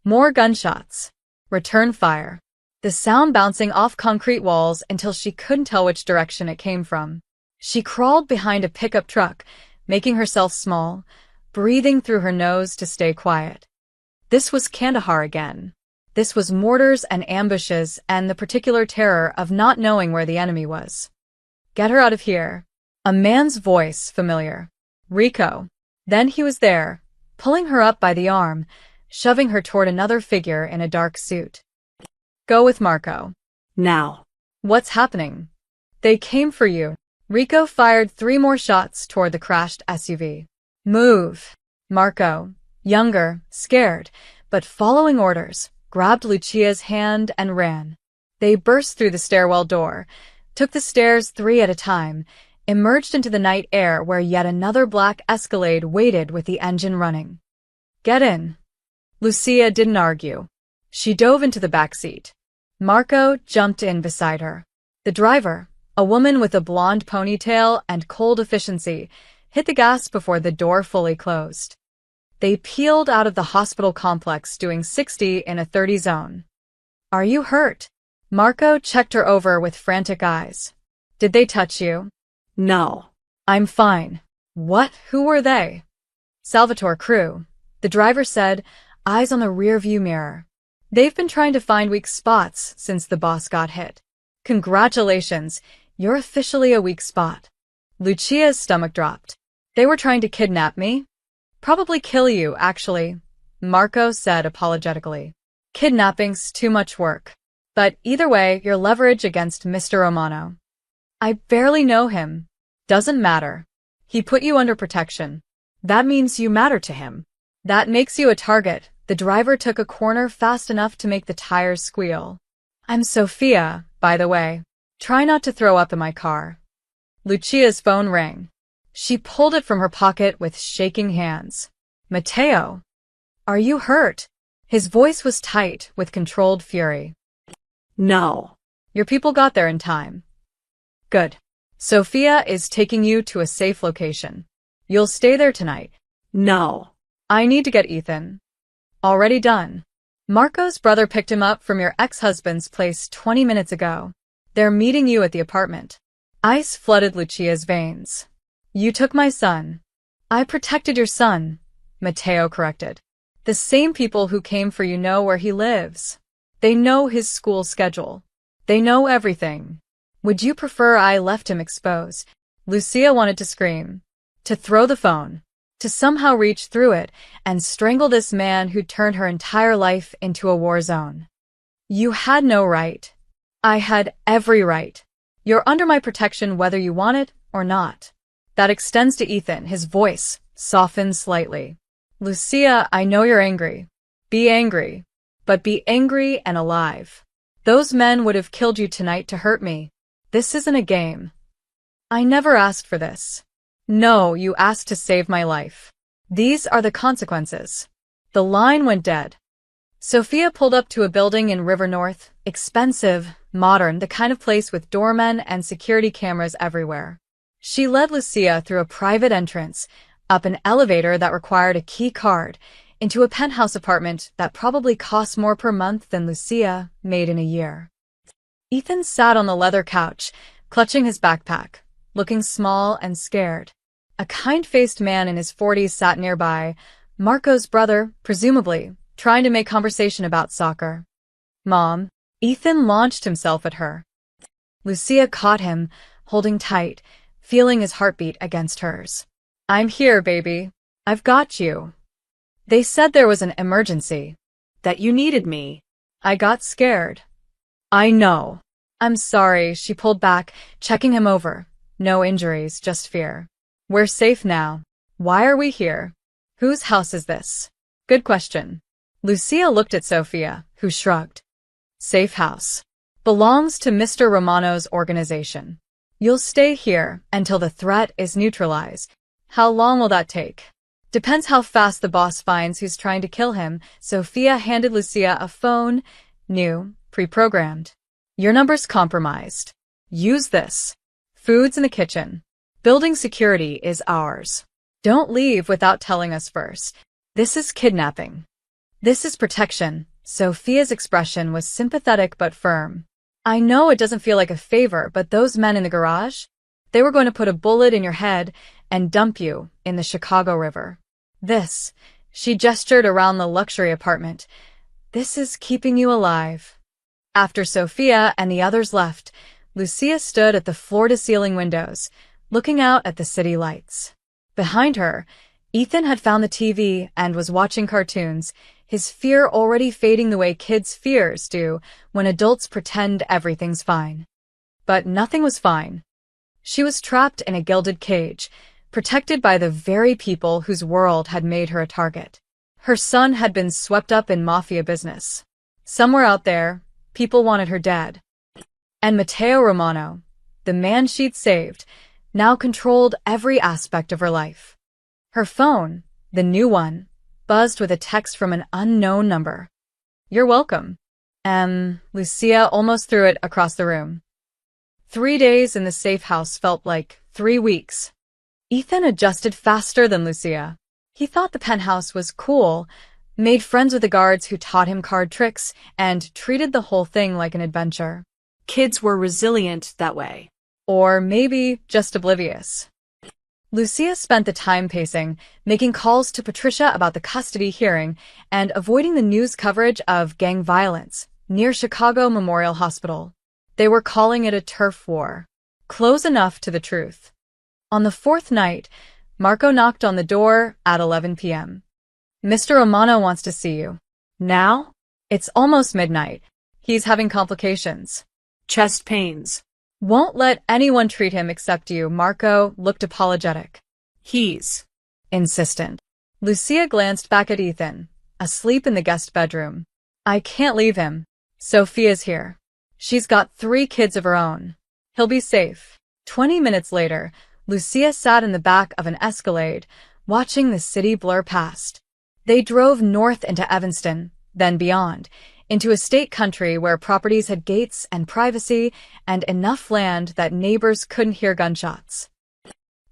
More gunshots. Return fire. The sound bouncing off concrete walls until she couldn't tell which direction it came from. She crawled behind a pickup truck, making herself small, breathing through her nose to stay quiet. This was Kandahar again. This was mortars and ambushes and the particular terror of not knowing where the enemy was. Get her out of here. A man's voice, familiar. Rico. Then he was there, pulling her up by the arm, shoving her toward another figure in a dark suit. Go with Marco. Now. What's happening? They came for you. Rico fired 3 more shots toward the crashed SUV. Move. Marco, younger, scared, but following orders, grabbed Lucia's hand and ran. They burst through the stairwell door, took the stairs 3 at a time, emerged into the night air where yet another black Escalade waited with the engine running. Get in. Lucia didn't argue. She dove into the back seat. Marco jumped in beside her. The driver, a woman with a blonde ponytail and cold efficiency, hit the gas before the door fully closed. They peeled out of the hospital complex doing 60 in a 30 zone. Are you hurt? Marco checked her over with frantic eyes. Did they touch you? No. I'm fine. What? Who were they? Salvatore crew. The driver said, eyes on the rearview mirror. They've been trying to find weak spots since the boss got hit. Congratulations, you're officially a weak spot. Lucia's stomach dropped. They were trying to kidnap me? Probably kill you, actually, Marco said apologetically. Kidnapping's too much work. But either way, you're leverage against Mr. Romano. I barely know him. Doesn't matter. He put you under protection. That means you matter to him. That makes you a target. The driver took a corner fast enough to make the tires squeal. I'm Sophia, by the way. Try not to throw up in my car. Lucia's phone rang. She pulled it from her pocket with shaking hands. Matteo. Are you hurt? His voice was tight with controlled fury. No. Your people got there in time. Good. Sophia is taking you to a safe location. You'll stay there tonight. No. I need to get Ethan. Already done. Marco's brother picked him up from your ex-husband's place 20 minutes ago. They're meeting you at the apartment. Ice flooded Lucia's veins. You took my son. I protected your son, Matteo corrected. The same people who came for you know where he lives. They know his school schedule. They know everything. Would you prefer I left him exposed? Lucia wanted to scream, to throw the phone, to somehow reach through it and strangle this man who'd turned her entire life into a war zone. You had no right. I had every right. You're under my protection whether you want it or not. That extends to Ethan, his voice softened slightly. Lucia, I know you're angry. Be angry. But be angry and alive. Those men would have killed you tonight to hurt me. This isn't a game. I never asked for this. No, you asked to save my life. These are the consequences. The line went dead. Sophia pulled up to a building in River North, expensive, modern, the kind of place with doormen and security cameras everywhere. She led Lucia through a private entrance, up an elevator that required a key card, into a penthouse apartment that probably cost more per month than Lucia made in a year. Ethan sat on the leather couch, clutching his backpack, looking small and scared. A kind-faced man in his 40s sat nearby, Marco's brother, presumably, trying to make conversation about soccer. Mom. Ethan launched himself at her. Lucia caught him, holding tight, feeling his heartbeat against hers. I'm here, baby. I've got you. They said there was an emergency. That you needed me. I got scared. I know. I'm sorry, she pulled back, checking him over. No injuries, just fear. We're safe now. Why are we here? Whose house is this? Good question. Lucia looked at Sophia, who shrugged. Safe house. Belongs to Mr. Romano's organization. You'll stay here until the threat is neutralized. How long will that take? Depends how fast the boss finds who's trying to kill him. Sophia handed Lucia a phone, new, pre-programmed. Your number's compromised. Use this. Food's in the kitchen. Building security is ours. Don't leave without telling us first. This is kidnapping. This is protection. Sophia's expression was sympathetic but firm. I know it doesn't feel like a favor, but those men in the garage, they were going to put a bullet in your head and dump you in the Chicago River. This, she gestured around the luxury apartment, this is keeping you alive. After Sophia and the others left, Lucia stood at the floor-to-ceiling windows, looking out at the city lights. Behind her, Ethan had found the TV and was watching cartoons, his fear already fading the way kids' fears do when adults pretend everything's fine. But nothing was fine. She was trapped in a gilded cage, protected by the very people whose world had made her a target. Her son had been swept up in Mafia business. Somewhere out there, people wanted her dead. And Matteo Romano, the man she'd saved, now controlled every aspect of her life. Her phone, the new one, buzzed with a text from an unknown number. You're welcome. Lucia almost threw it across the room. 3 days in the safe house felt like 3 weeks. Ethan adjusted faster than Lucia. He thought the penthouse was cool, made friends with the guards who taught him card tricks, and treated the whole thing like an adventure. Kids were resilient that way. Or maybe just oblivious. Lucia spent the time pacing, making calls to Patricia about the custody hearing and avoiding the news coverage of gang violence near Chicago Memorial Hospital. They were calling it a turf war. Close enough to the truth. On the fourth night, Marco knocked on the door at 11 p.m. Mr. Romano wants to see you. Now? It's almost midnight. He's having complications. Chest pains. Won't let anyone treat him except you. Marco looked apologetic. He's insistent. Lucia glanced back at Ethan, asleep in the guest bedroom. I can't leave him. Sophia's here. She's got 3 kids of her own. He'll be safe. 20 minutes later, Lucia sat in the back of an Escalade, watching the city blur past. They drove north into Evanston, then beyond, into estate country where properties had gates and privacy and enough land that neighbors couldn't hear gunshots.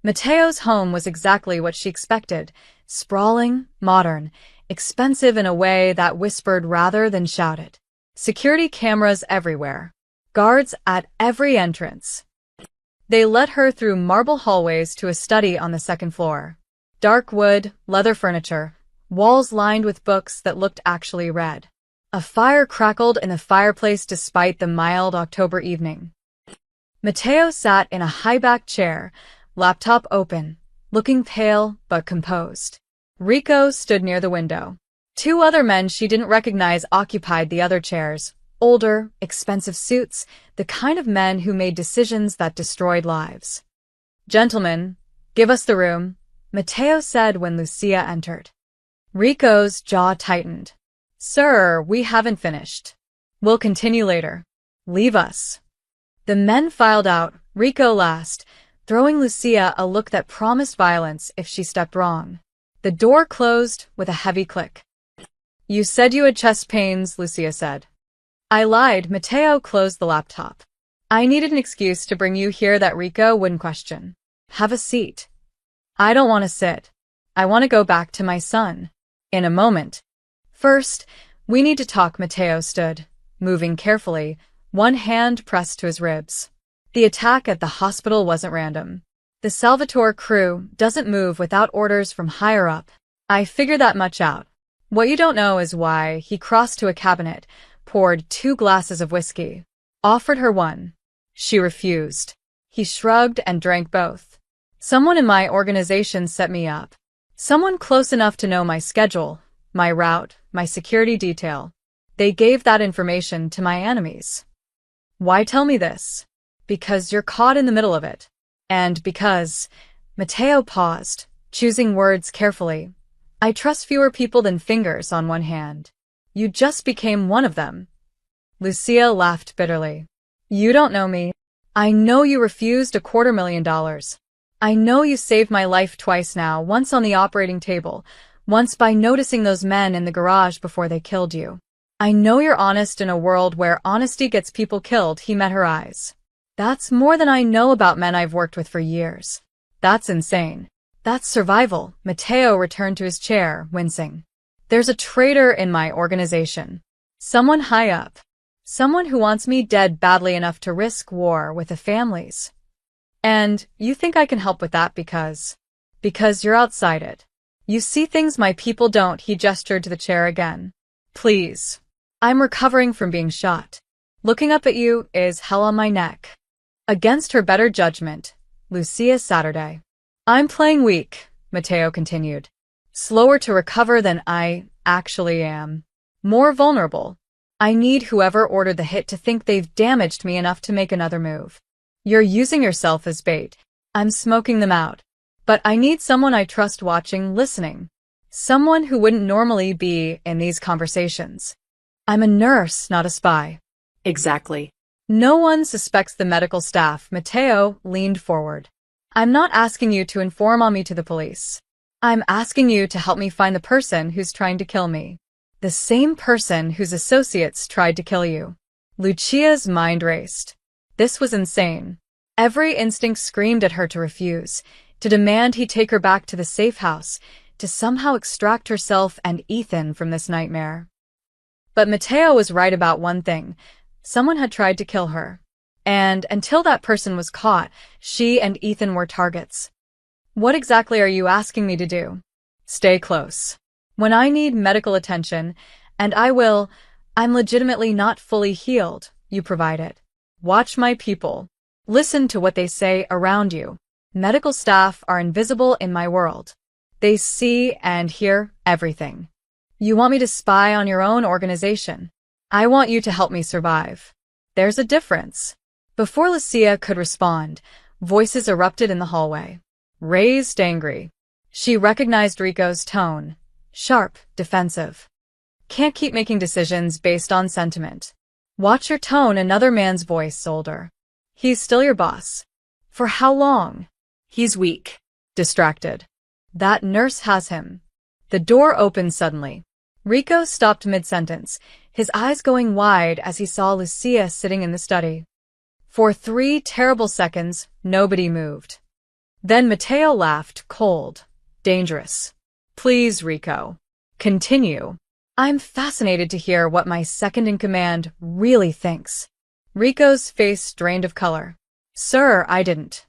Mateo's home was exactly what she expected, sprawling, modern, expensive in a way that whispered rather than shouted. Security cameras everywhere. Guards at every entrance. They led her through marble hallways to a study on the second floor. Dark wood, leather furniture, walls lined with books that looked actually read. A fire crackled in the fireplace despite the mild October evening. Mateo sat in a high-backed chair, laptop open, looking pale but composed. Rico stood near the window. 2 other men she didn't recognize occupied the other chairs. Older, expensive suits, the kind of men who made decisions that destroyed lives. Gentlemen, give us the room, Mateo said when Lucia entered. Rico's jaw tightened. Sir, we haven't finished. We'll continue later. Leave us. The men filed out, Rico last, throwing Lucia a look that promised violence if she stepped wrong. The door closed with a heavy click. You said you had chest pains, Lucia said. I lied. Mateo closed the laptop. I needed an excuse to bring you here that Rico wouldn't question. Have a seat. I don't want to sit. I want to go back to my son. In a moment. First, we need to talk. Mateo stood, moving carefully, one hand pressed to his ribs. The attack at the hospital wasn't random. The Salvatore crew doesn't move without orders from higher up. I figured that much out. What you don't know is why he crossed to a cabinet, poured 2 glasses of whiskey, offered her one. She refused. He shrugged and drank both. Someone in my organization set me up. Someone close enough to know my schedule, my route, my security detail. They gave that information to my enemies. Why tell me this? Because you're caught in the middle of it. And because, Mateo paused, choosing words carefully. I trust fewer people than fingers on one hand. You just became one of them. Lucia laughed bitterly. You don't know me. I know you refused $250,000. I know you saved my life twice now, once on the operating table, once by noticing those men in the garage before they killed you. I know you're honest in a world where honesty gets people killed. He met her eyes. That's more than I know about men I've worked with for years. That's insane. That's survival. Mateo returned to his chair, wincing. There's a traitor in my organization. Someone high up. Someone who wants me dead badly enough to risk war with the families. And you think I can help with that because you're outside it. You see things my people don't. He gestured to the chair again. Please. I'm recovering from being shot. Looking up at you is hell on my neck. Against her better judgment, Lucia Saturday. I'm playing weak, Mateo continued. Slower to recover than I actually am. More vulnerable. I need whoever ordered the hit to think they've damaged me enough to make another move. You're using yourself as bait. I'm smoking them out. But I need someone I trust watching, listening. Someone who wouldn't normally be in these conversations. I'm a nurse, not a spy. Exactly. No one suspects the medical staff. Mateo leaned forward. I'm not asking you to inform on me to the police. I'm asking you to help me find the person who's trying to kill me. The same person whose associates tried to kill you. Lucia's mind raced. This was insane. Every instinct screamed at her to refuse, to demand he take her back to the safe house, to somehow extract herself and Ethan from this nightmare. But Mateo was right about one thing. Someone had tried to kill her. And until that person was caught, she and Ethan were targets. What exactly are you asking me to do? Stay close. When I need medical attention, and I'm legitimately not fully healed, you provide it. Watch my people. Listen to what they say around you. Medical staff are invisible in my world. They see and hear everything. You want me to spy on your own organization. I want you to help me survive. There's a difference. Before Lucia could respond, voices erupted in the hallway. Raised angry. She recognized Rico's tone. Sharp, defensive. Can't keep making decisions based on sentiment. Watch your tone, another man's voice, soldier. He's still your boss. For how long? He's weak. Distracted. That nurse has him. The door opened suddenly. Rico stopped mid-sentence, his eyes going wide as he saw Lucia sitting in the study. For 3 terrible seconds, nobody moved. Then Mateo laughed, cold, dangerous. Please, Rico. Continue. I'm fascinated to hear what my second-in-command really thinks. Rico's face drained of color. Sir, I didn't.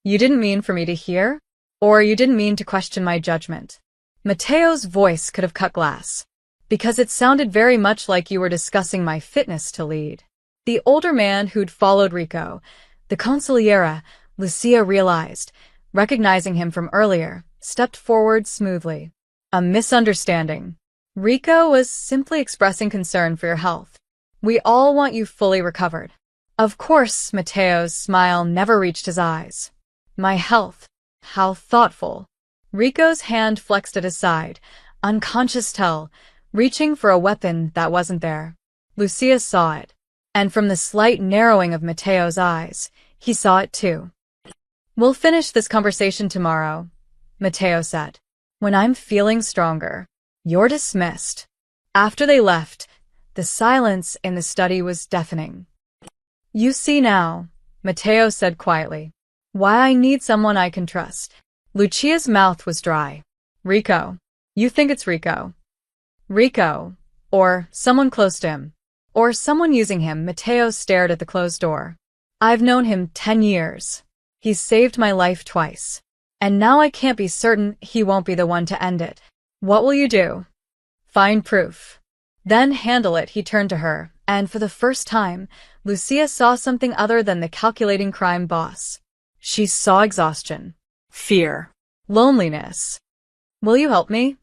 You didn't mean for me to hear? Or you didn't mean to question my judgment? Mateo's voice could have cut glass. Because it sounded very much like you were discussing my fitness to lead. The older man who'd followed Rico, the consigliera, Lucia realized, recognizing him from earlier, stepped forward smoothly. A misunderstanding. Rico was simply expressing concern for your health. We all want you fully recovered. Of course, Mateo's smile never reached his eyes. My health. How thoughtful. Rico's hand flexed at his side, unconscious tell, reaching for a weapon that wasn't there. Lucia saw it. And from the slight narrowing of Mateo's eyes, he saw it too. We'll finish this conversation tomorrow, Mateo said. When I'm feeling stronger. You're dismissed. After they left, the silence in the study was deafening. You see now, Mateo said quietly, why I need someone I can trust. Lucia's mouth was dry. Rico. You think it's Rico. Rico. Or someone close to him. Or someone using him. Mateo stared at the closed door. I've known him 10 years. He's saved my life twice. And now I can't be certain he won't be the one to end it. What will you do? Find proof. Then handle it. He turned to her, and for the first time, Lucia saw something other than the calculating crime boss. She saw exhaustion. Fear. Loneliness. Will you help me?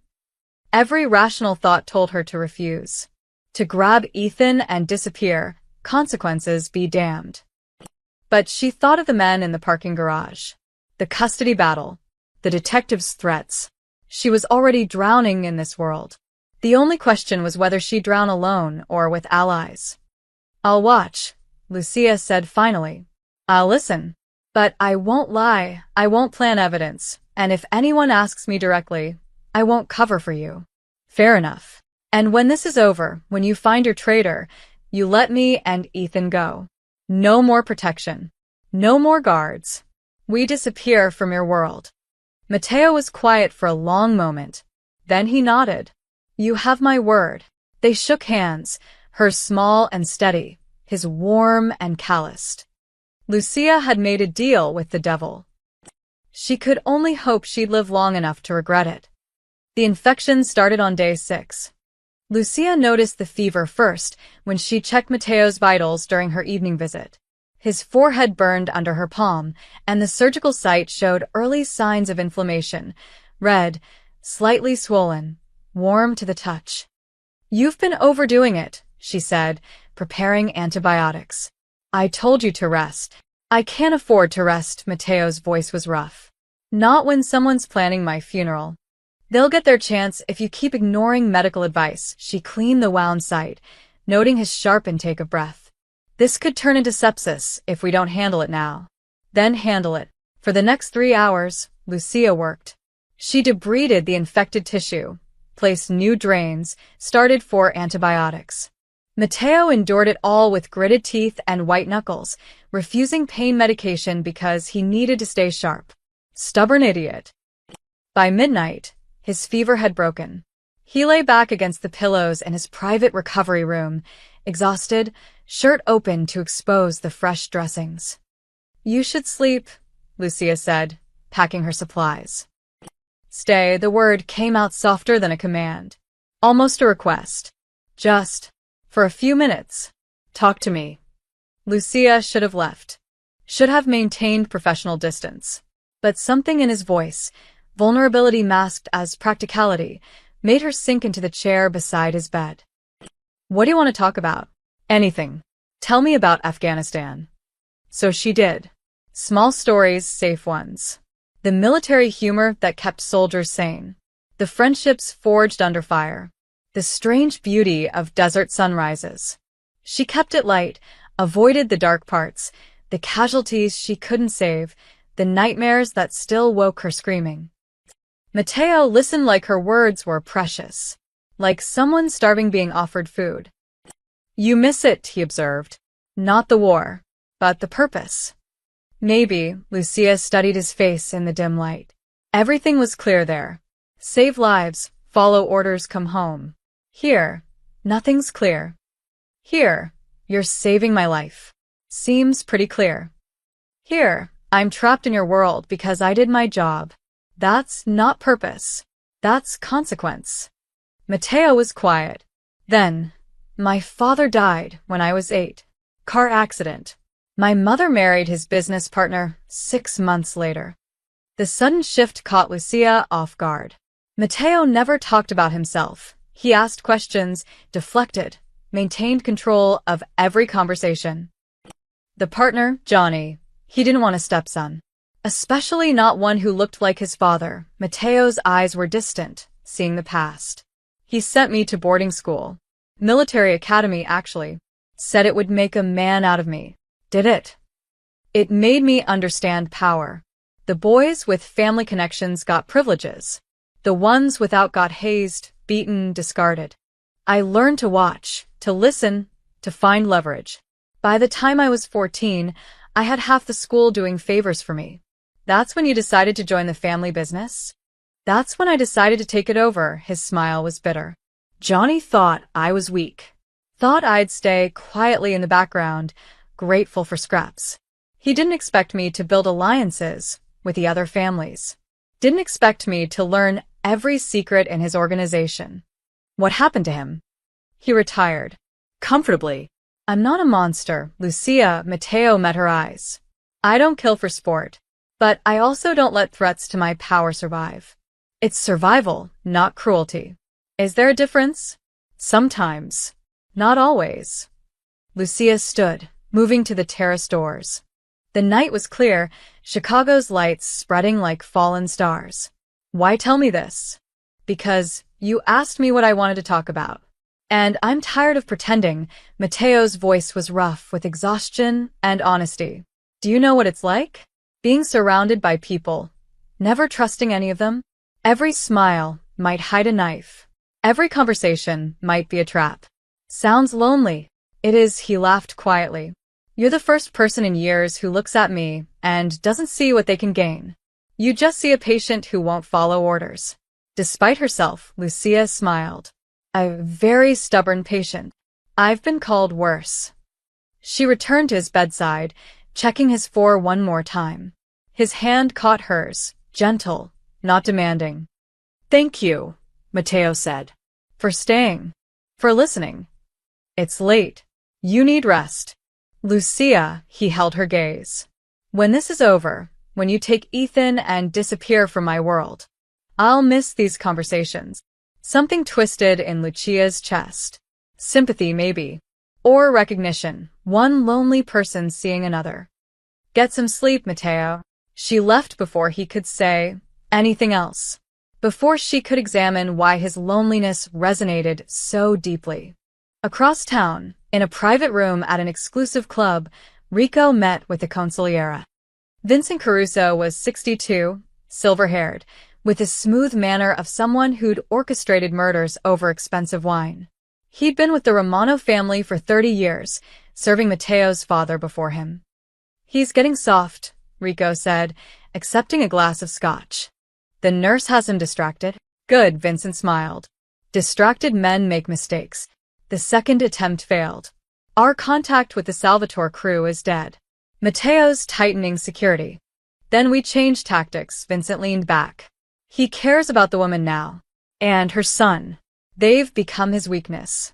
Every rational thought told her to refuse. To grab Ethan and disappear, consequences be damned. But she thought of the men in the parking garage. The custody battle. The detective's threats. She was already drowning in this world. The only question was whether she'd drown alone or with allies. I'll watch, Lucia said finally. I'll listen. But I won't lie, I won't plant evidence, and if anyone asks me directly, I won't cover for you. Fair enough. And when this is over, when you find your traitor, you let me and Ethan go. No more protection. No more guards. We disappear from your world. Mateo was quiet for a long moment. Then he nodded. You have my word. They shook hands, hers small and steady, his warm and calloused. Lucia had made a deal with the devil. She could only hope she'd live long enough to regret it. The infection started on day 6. Lucia noticed the fever first when she checked Mateo's vitals during her evening visit. His forehead burned under her palm, and the surgical site showed early signs of inflammation, red, slightly swollen, warm to the touch. You've been overdoing it, she said, preparing antibiotics. I told you to rest. I can't afford to rest, Mateo's voice was rough. Not when someone's planning my funeral. They'll get their chance if you keep ignoring medical advice. She cleaned the wound site, noting his sharp intake of breath. This could turn into sepsis if we don't handle it now. Then handle it. For the next 3 hours, Lucia worked. She debrided the infected tissue, placed new drains, started 4 antibiotics. Mateo endured it all with gritted teeth and white knuckles, refusing pain medication because he needed to stay sharp. Stubborn idiot. By midnight, his fever had broken. He lay back against the pillows in his private recovery room, exhausted, shirt open to expose the fresh dressings. You should sleep, Lucia said, packing her supplies. Stay, the word came out softer than a command. Almost a request. Just, for a few minutes, talk to me. Lucia should have left. Should have maintained professional distance. But something in his voice, vulnerability masked as practicality, made her sink into the chair beside his bed. What do you want to talk about? Anything. Tell me about Afghanistan. So she did. Small stories, safe ones. The military humor that kept soldiers sane. The friendships forged under fire. The strange beauty of desert sunrises. She kept it light, avoided the dark parts, the casualties she couldn't save, the nightmares that still woke her screaming. Mateo listened like her words were precious, like someone starving being offered food. You miss it, he observed. Not the war, but the purpose. Maybe, Lucia studied his face in the dim light. Everything was clear there. Save lives, follow orders, come home. Here, nothing's clear. Here, you're saving my life. Seems pretty clear. Here, I'm trapped in your world because I did my job. That's not purpose. That's consequence. Mateo was quiet. Then, my father died when I was 8. Car accident. My mother married his business partner 6 months later. The sudden shift caught Lucia off guard. Mateo never talked about himself. He asked questions, deflected, maintained control of every conversation. The partner, Johnny, he didn't want a stepson. Especially not one who looked like his father. Mateo's eyes were distant, seeing the past. He sent me to boarding school. Military academy, actually. Said it would make a man out of me. Did it? It made me understand power. The boys with family connections got privileges. The ones without got hazed, beaten, discarded. I learned to watch, to listen, to find leverage. By the time I was 14, I had half the school doing favors for me. That's when you decided to join the family business? That's when I decided to take it over. His smile was bitter. Johnny thought I was weak. Thought I'd stay quietly in the background, grateful for scraps. He didn't expect me to build alliances with the other families. Didn't expect me to learn every secret in his organization. What happened to him? He retired. Comfortably. I'm not a monster, Lucia. Mateo met her eyes. I don't kill for sport. But I also don't let threats to my power survive. It's survival, not cruelty. Is there a difference? Sometimes. Not always. Lucia stood, moving to the terrace doors. The night was clear, Chicago's lights spreading like fallen stars. Why tell me this? Because you asked me what I wanted to talk about. And I'm tired of pretending. Mateo's voice was rough with exhaustion and honesty. Do you know what it's like? Being surrounded by people, never trusting any of them. Every smile might hide a knife. Every conversation might be a trap. Sounds lonely. It is, he laughed quietly. You're the first person in years who looks at me and doesn't see what they can gain. You just see a patient who won't follow orders. Despite herself, Lucia smiled. A very stubborn patient. I've been called worse. She returned to his bedside, checking his for one more time. His hand caught hers, gentle, not demanding. Thank you, Mateo said. For staying. For listening. It's late. You need rest. Lucia, he held her gaze. When this is over, when you take Ethan and disappear from my world, I'll miss these conversations. Something twisted in Lucia's chest. Sympathy, maybe. Or recognition, one lonely person seeing another. Get some sleep, Mateo. She left before he could say anything else. Before she could examine why his loneliness resonated so deeply. Across town, in a private room at an exclusive club, Rico met with the consigliera. Vincent Caruso was 62, silver-haired, with the smooth manner of someone who'd orchestrated murders over expensive wine. He'd been with the Romano family for 30 years, serving Mateo's father before him. He's getting soft, Rico said, accepting a glass of scotch. The nurse has him distracted. Good, Vincent smiled. Distracted men make mistakes. The second attempt failed. Our contact with the Salvatore crew is dead. Mateo's tightening security. Then we changed tactics, Vincent leaned back. He cares about the woman now. And her son. They've become his weakness.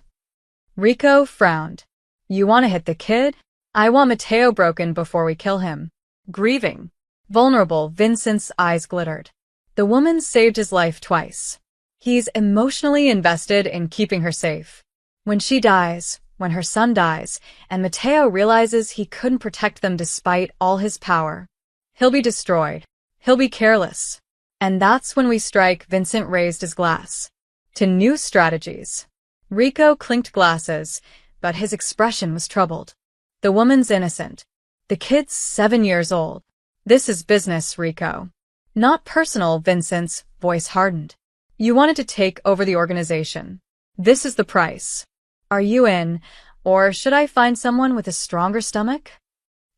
Rico frowned. You want to hit the kid? I want Mateo broken before we kill him. Grieving. Vulnerable, Vincent's eyes glittered. The woman saved his life twice. He's emotionally invested in keeping her safe. When she dies, when her son dies, and Mateo realizes he couldn't protect them despite all his power, he'll be destroyed. He'll be careless. And that's when we strike. Vincent raised his glass. To new strategies. Rico clinked glasses, but his expression was troubled. The woman's innocent. The kid's 7 years old. This is business, Rico. Not personal, Vincent's voice hardened. You wanted to take over the organization. This is the price. Are you in, or should I find someone with a stronger stomach?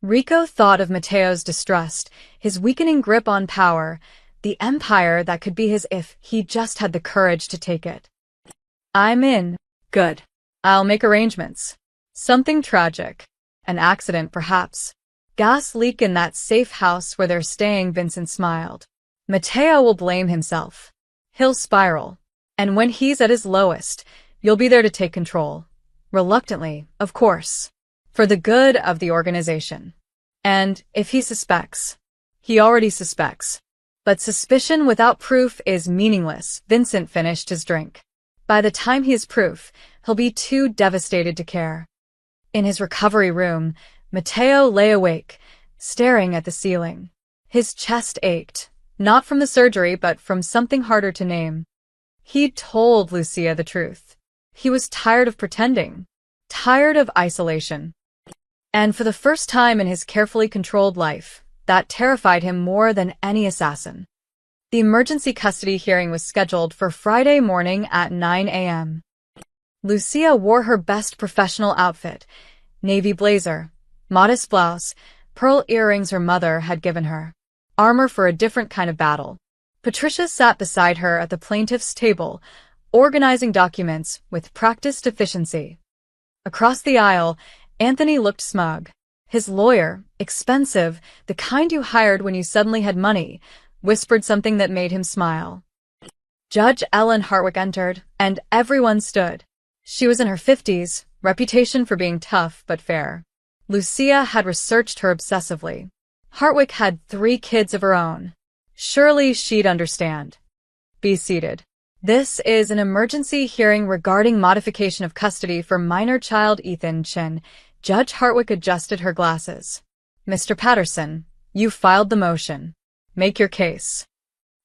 Rico thought of Mateo's distrust, his weakening grip on power, the empire that could be his if he just had the courage to take it. I'm in. Good. I'll make arrangements. Something tragic. An accident, perhaps. Gas leak in that safe house where they're staying, Vincent smiled. Mateo will blame himself. He'll spiral. And when he's at his lowest, you'll be there to take control. Reluctantly, of course. For the good of the organization. And if he suspects, he already suspects. But suspicion without proof is meaningless. Vincent finished his drink. By the time he has proof, he'll be too devastated to care. In his recovery room, Mateo lay awake, staring at the ceiling. His chest ached, not from the surgery but from something harder to name. He'd told Lucia the truth. He was tired of pretending, tired of isolation. And for the first time in his carefully controlled life, that terrified him more than any assassin. The emergency custody hearing was scheduled for Friday morning at 9 a.m. Lucia wore her best professional outfit, navy blazer, modest blouse, pearl earrings her mother had given her, armor for a different kind of battle. Patricia sat beside her at the plaintiff's table, organizing documents with practiced efficiency. Across the aisle, Anthony looked smug. His lawyer, expensive, the kind you hired when you suddenly had money, whispered something that made him smile. Judge Ellen Hartwick entered, and everyone stood. She was in her 50s, reputation for being tough but fair. Lucia had researched her obsessively. Hartwick had 3 kids of her own. Surely she'd understand. Be seated. This is an emergency hearing regarding modification of custody for minor child Ethan Chin. Judge Hartwick adjusted her glasses. Mr. Patterson, you filed the motion. Make your case.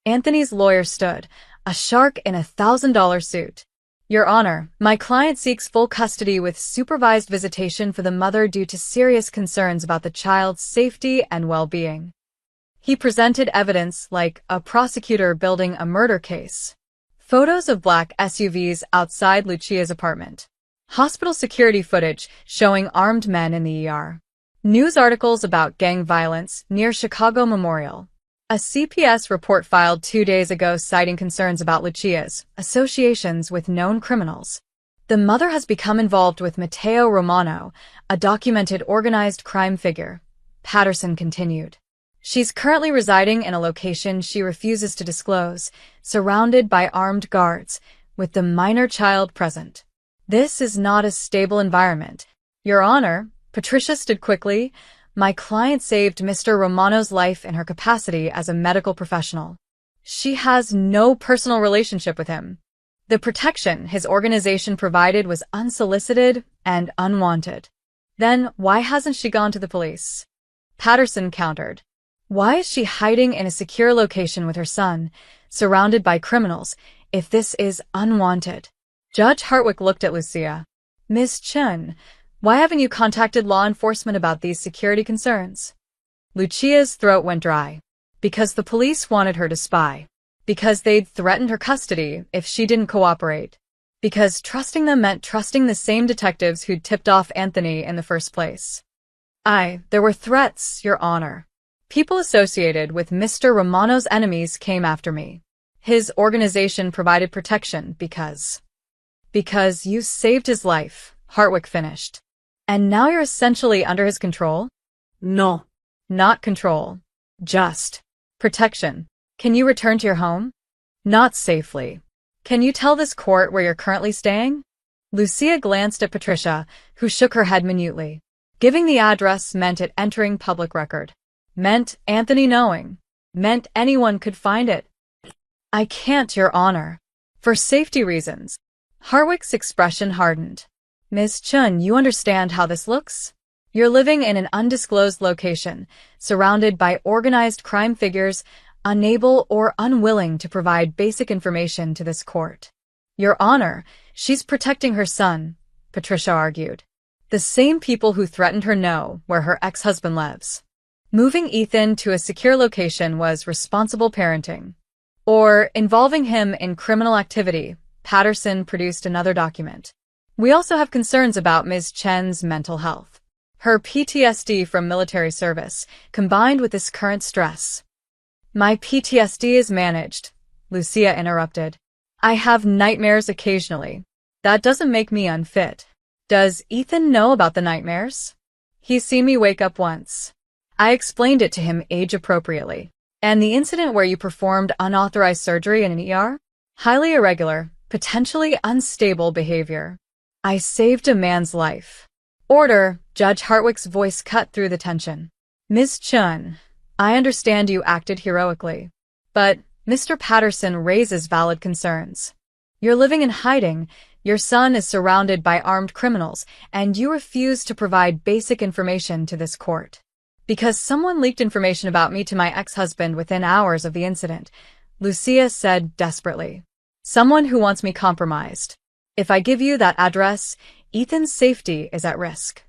Anthony's lawyer stood, a shark in a $1,000 suit. Your Honor, my client seeks full custody with supervised visitation for the mother due to serious concerns about the child's safety and well-being. He presented evidence like a prosecutor building a murder case. Photos of black SUVs outside Lucia's apartment. Hospital security footage showing armed men in the ER. News articles about gang violence near Chicago Memorial. A CPS report filed 2 days ago citing concerns about Lucia's associations with known criminals. The mother has become involved with Mateo Romano, a documented organized crime figure. Patterson continued. She's currently residing in a location she refuses to disclose, surrounded by armed guards, with the minor child present. This is not a stable environment. Your Honor, Patricia stood quickly. My client saved Mr. Romano's life in her capacity as a medical professional. She has no personal relationship with him. The protection his organization provided was unsolicited and unwanted. Then why hasn't she gone to the police? Patterson countered. Why is she hiding in a secure location with her son, surrounded by criminals, if this is unwanted? Judge Hartwick looked at Lucia. Ms. Chen, why haven't you contacted law enforcement about these security concerns? Lucia's throat went dry. Because the police wanted her to spy. Because they'd threatened her custody if she didn't cooperate. Because trusting them meant trusting the same detectives who'd tipped off Anthony in the first place. There were threats, Your Honor. People associated with Mr. Romano's enemies came after me. His organization provided protection because you saved his life, Hartwick finished. And now you're essentially under his control? No. Not control. Just. Protection. Can you return to your home? Not safely. Can you tell this court where you're currently staying? Lucia glanced at Patricia, who shook her head minutely. Giving the address meant it entering public record. Meant Anthony knowing. Meant anyone could find it. I can't, Your Honor. For safety reasons. Hartwick's expression hardened. Ms. Chun, you understand how this looks? You're living in an undisclosed location, surrounded by organized crime figures, unable or unwilling to provide basic information to this court. Your Honor, she's protecting her son, Patricia argued. The same people who threatened her know where her ex-husband lives. Moving Ethan to a secure location was responsible parenting. Or involving him in criminal activity, Patterson produced another document. We also have concerns about Ms. Chen's mental health. Her PTSD from military service, combined with this current stress. My PTSD is managed, Lucia interrupted. I have nightmares occasionally. That doesn't make me unfit. Does Ethan know about the nightmares? He's seen me wake up once. I explained it to him age-appropriately. And the incident where you performed unauthorized surgery in an ER? Highly irregular, potentially unstable behavior. I saved a man's life. Order, Judge Hartwick's voice cut through the tension. Ms. Chun, I understand you acted heroically. But Mr. Patterson raises valid concerns. You're living in hiding, your son is surrounded by armed criminals, and you refuse to provide basic information to this court. Because someone leaked information about me to my ex-husband within hours of the incident, Lucia said desperately. Someone who wants me compromised. If I give you that address, Ethan's safety is at risk.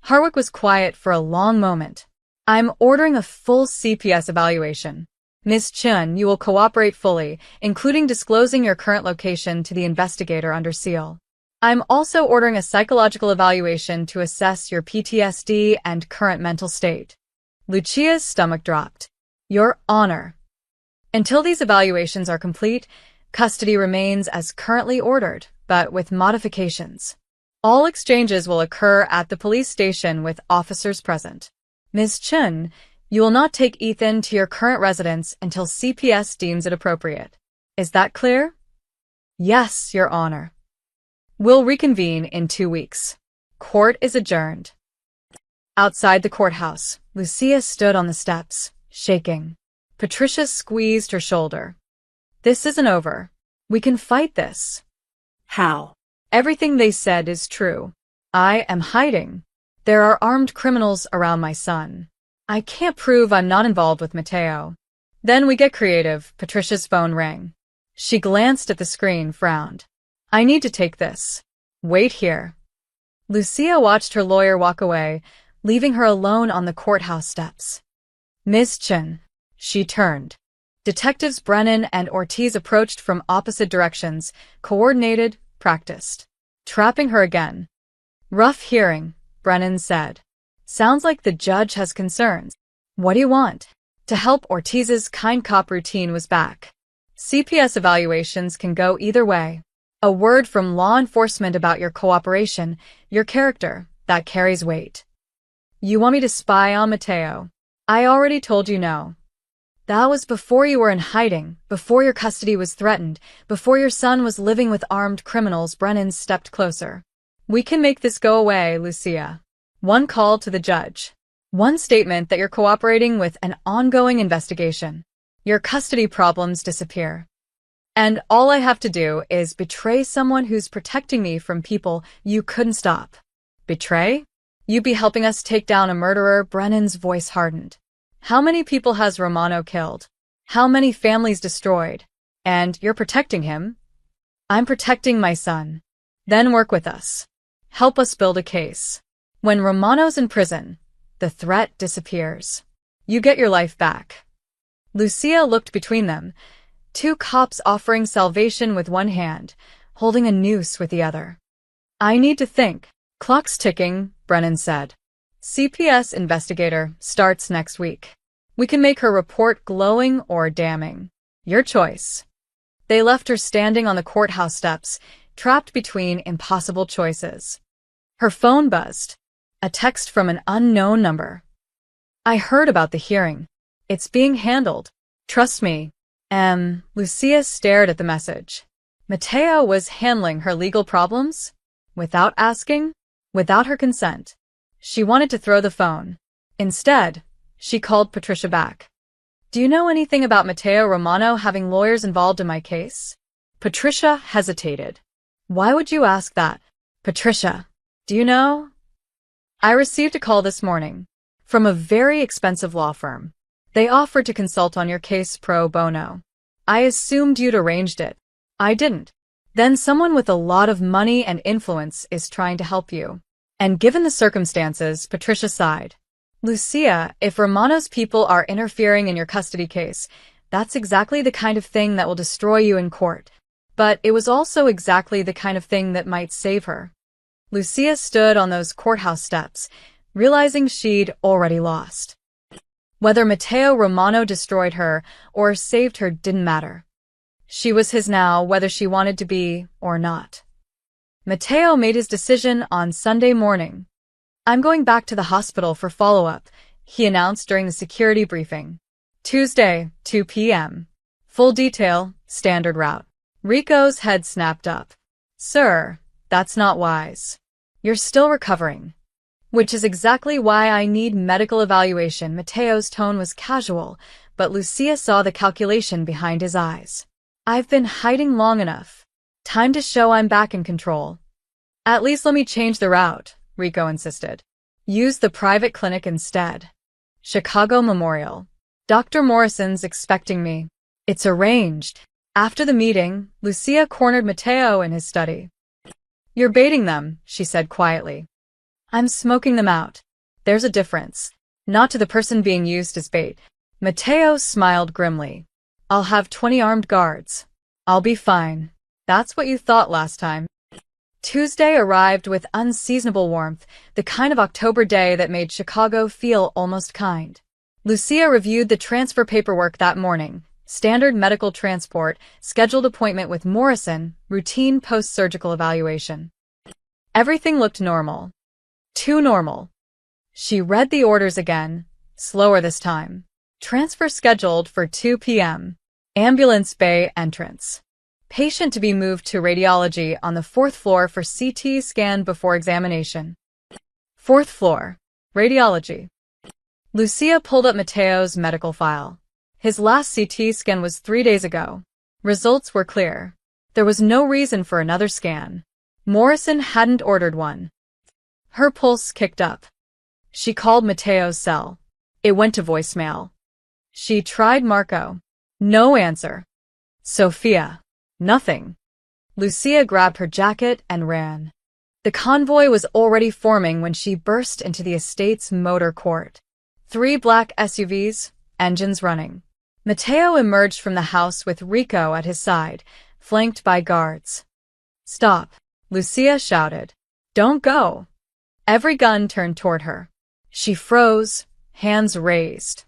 Hartwick was quiet for a long moment. I'm ordering a full CPS evaluation. Ms. Chun, you will cooperate fully, including disclosing your current location to the investigator under seal. I'm also ordering a psychological evaluation to assess your PTSD and current mental state. Lucia's stomach dropped. Your Honor. Until these evaluations are complete, custody remains as currently ordered, but with modifications. All exchanges will occur at the police station with officers present. Ms. Chun, you will not take Ethan to your current residence until CPS deems it appropriate. Is that clear? Yes, Your Honor. We'll reconvene in 2 weeks. Court is adjourned. Outside the courthouse, Lucia stood on the steps, shaking. Patricia squeezed her shoulder. This isn't over. We can fight this. How? Everything they said is true. I am hiding. There are armed criminals around my son. I can't prove I'm not involved with Mateo. Then we get creative. Patricia's phone rang. She glanced at the screen, frowned. I need to take this. Wait here. Lucia watched her lawyer walk away, leaving her alone on the courthouse steps. Ms. Chun. She turned. Detectives Brennan and Ortiz approached from opposite directions, coordinated, practiced. Trapping her again. Rough hearing, Brennan said. Sounds like the judge has concerns. What do you want? To help, Ortiz's kind cop routine was back. CPS evaluations can go either way. A word from law enforcement about your cooperation, your character, that carries weight. You want me to spy on Mateo? I already told you no. That was before you were in hiding, before your custody was threatened, before your son was living with armed criminals. Brennan stepped closer. We can make this go away, Lucia. One call to the judge. One statement that you're cooperating with an ongoing investigation. Your custody problems disappear. And all I have to do is betray someone who's protecting me from people you couldn't stop. Betray? You'd be helping us take down a murderer. Brennan's voice hardened. How many people has Romano killed? How many families destroyed? And you're protecting him? I'm protecting my son. Then work with us. Help us build a case. When Romano's in prison, the threat disappears. You get your life back. Lucia looked between them. 2 cops offering salvation with one hand, holding a noose with the other. I need to think. Clock's ticking, Brennan said. CPS investigator starts next week. We can make her report glowing or damning. Your choice. They left her standing on the courthouse steps, trapped between impossible choices. Her phone buzzed. A text from an unknown number. I heard about the hearing. It's being handled. Trust me. Lucia stared at the message. Mateo was handling her legal problems? Without asking? Without her consent. She wanted to throw the phone. Instead, she called Patricia back. Do you know anything about Mateo Romano having lawyers involved in my case? Patricia hesitated. Why would you ask that? Patricia, do you know? I received a call this morning from a very expensive law firm. They offered to consult on your case pro bono. I assumed you'd arranged it. I didn't. Then someone with a lot of money and influence is trying to help you. And given the circumstances, Patricia sighed. Lucia, if Romano's people are interfering in your custody case, that's exactly the kind of thing that will destroy you in court. But it was also exactly the kind of thing that might save her. Lucia stood on those courthouse steps, realizing she'd already lost. Whether Mateo Romano destroyed her or saved her didn't matter. She was his now, whether she wanted to be or not. Mateo made his decision on Sunday morning. I'm going back to the hospital for follow-up, he announced during the security briefing. Tuesday, 2 p.m. Full detail, standard route. Rico's head snapped up. Sir, that's not wise. You're still recovering. Which is exactly why I need medical evaluation. Mateo's tone was casual, but Lucia saw the calculation behind his eyes. I've been hiding long enough. Time to show I'm back in control. At least let me change the route, Rico insisted. Use the private clinic instead. Chicago Memorial. Dr. Morrison's expecting me. It's arranged. After the meeting, Lucia cornered Mateo in his study. You're baiting them, she said quietly. I'm smoking them out. There's a difference. Not to the person being used as bait. Mateo smiled grimly. I'll have 20 armed guards. I'll be fine. That's what you thought last time. Tuesday arrived with unseasonable warmth, the kind of October day that made Chicago feel almost kind. Lucia reviewed the transfer paperwork that morning. Standard medical transport, scheduled appointment with Morrison, routine post-surgical evaluation. Everything looked normal. Too normal. She read the orders again, slower this time. Transfer scheduled for 2 p.m. Ambulance bay entrance. Patient to be moved to radiology on the 4th floor for CT scan before examination. 4th floor. Radiology. Lucia pulled up Mateo's medical file. His last CT scan was 3 days ago. Results were clear. There was no reason for another scan. Morrison hadn't ordered one. Her pulse kicked up. She called Mateo's cell. It went to voicemail. She tried Marco. No answer. Sophia. Nothing. Lucia grabbed her jacket and ran. The convoy was already forming when she burst into the estate's motor court. 3 black SUVs, engines running. Mateo emerged from the house with Rico at his side, flanked by guards. Stop, Lucia shouted. Don't go. Every gun turned toward her. She froze, hands raised.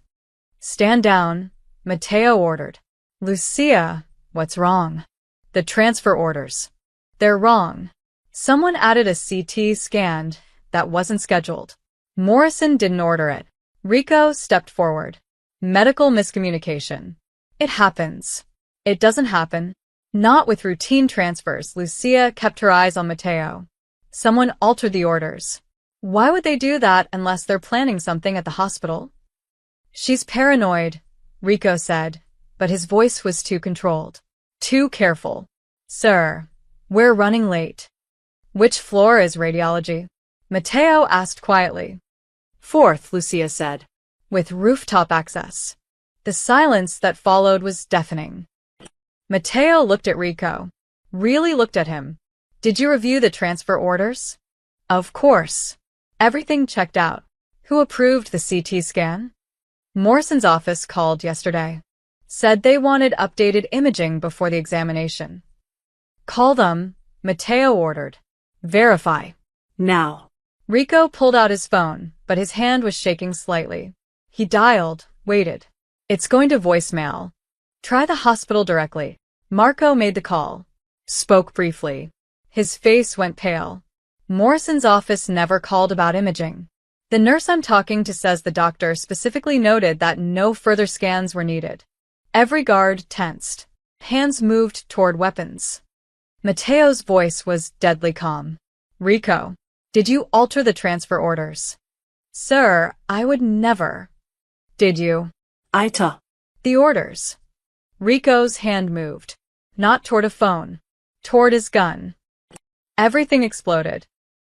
Stand down, Mateo ordered. Lucia, what's wrong? The transfer orders. They're wrong. Someone added a CT scan that wasn't scheduled. Morrison didn't order it. Rico stepped forward. Medical miscommunication. It happens. It doesn't happen. Not with routine transfers. Lucia kept her eyes on Mateo. Someone altered the orders. Why would they do that unless they're planning something at the hospital? She's paranoid, Rico said, but his voice was too controlled. Too careful. Sir, we're running late. Which floor is radiology? Mateo asked quietly. 4th, Lucia said. With rooftop access. The silence that followed was deafening. Mateo looked at Rico. Really looked at him. Did you review the transfer orders? Of course. Everything checked out. Who approved the CT scan? Morrison's office called yesterday. Said they wanted updated imaging before the examination. Call them, Mateo ordered. Verify. Now. Rico pulled out his phone, but his hand was shaking slightly. He dialed, waited. It's going to voicemail. Try the hospital directly. Marco made the call. Spoke briefly. His face went pale. Morrison's office never called about imaging. The nurse I'm talking to says the doctor specifically noted that no further scans were needed. Every guard tensed. Hands moved toward weapons. Mateo's voice was deadly calm. Rico, did you alter the transfer orders? Sir, I would never. Did you? The orders. Rico's hand moved. Not toward a phone. Toward his gun. Everything exploded.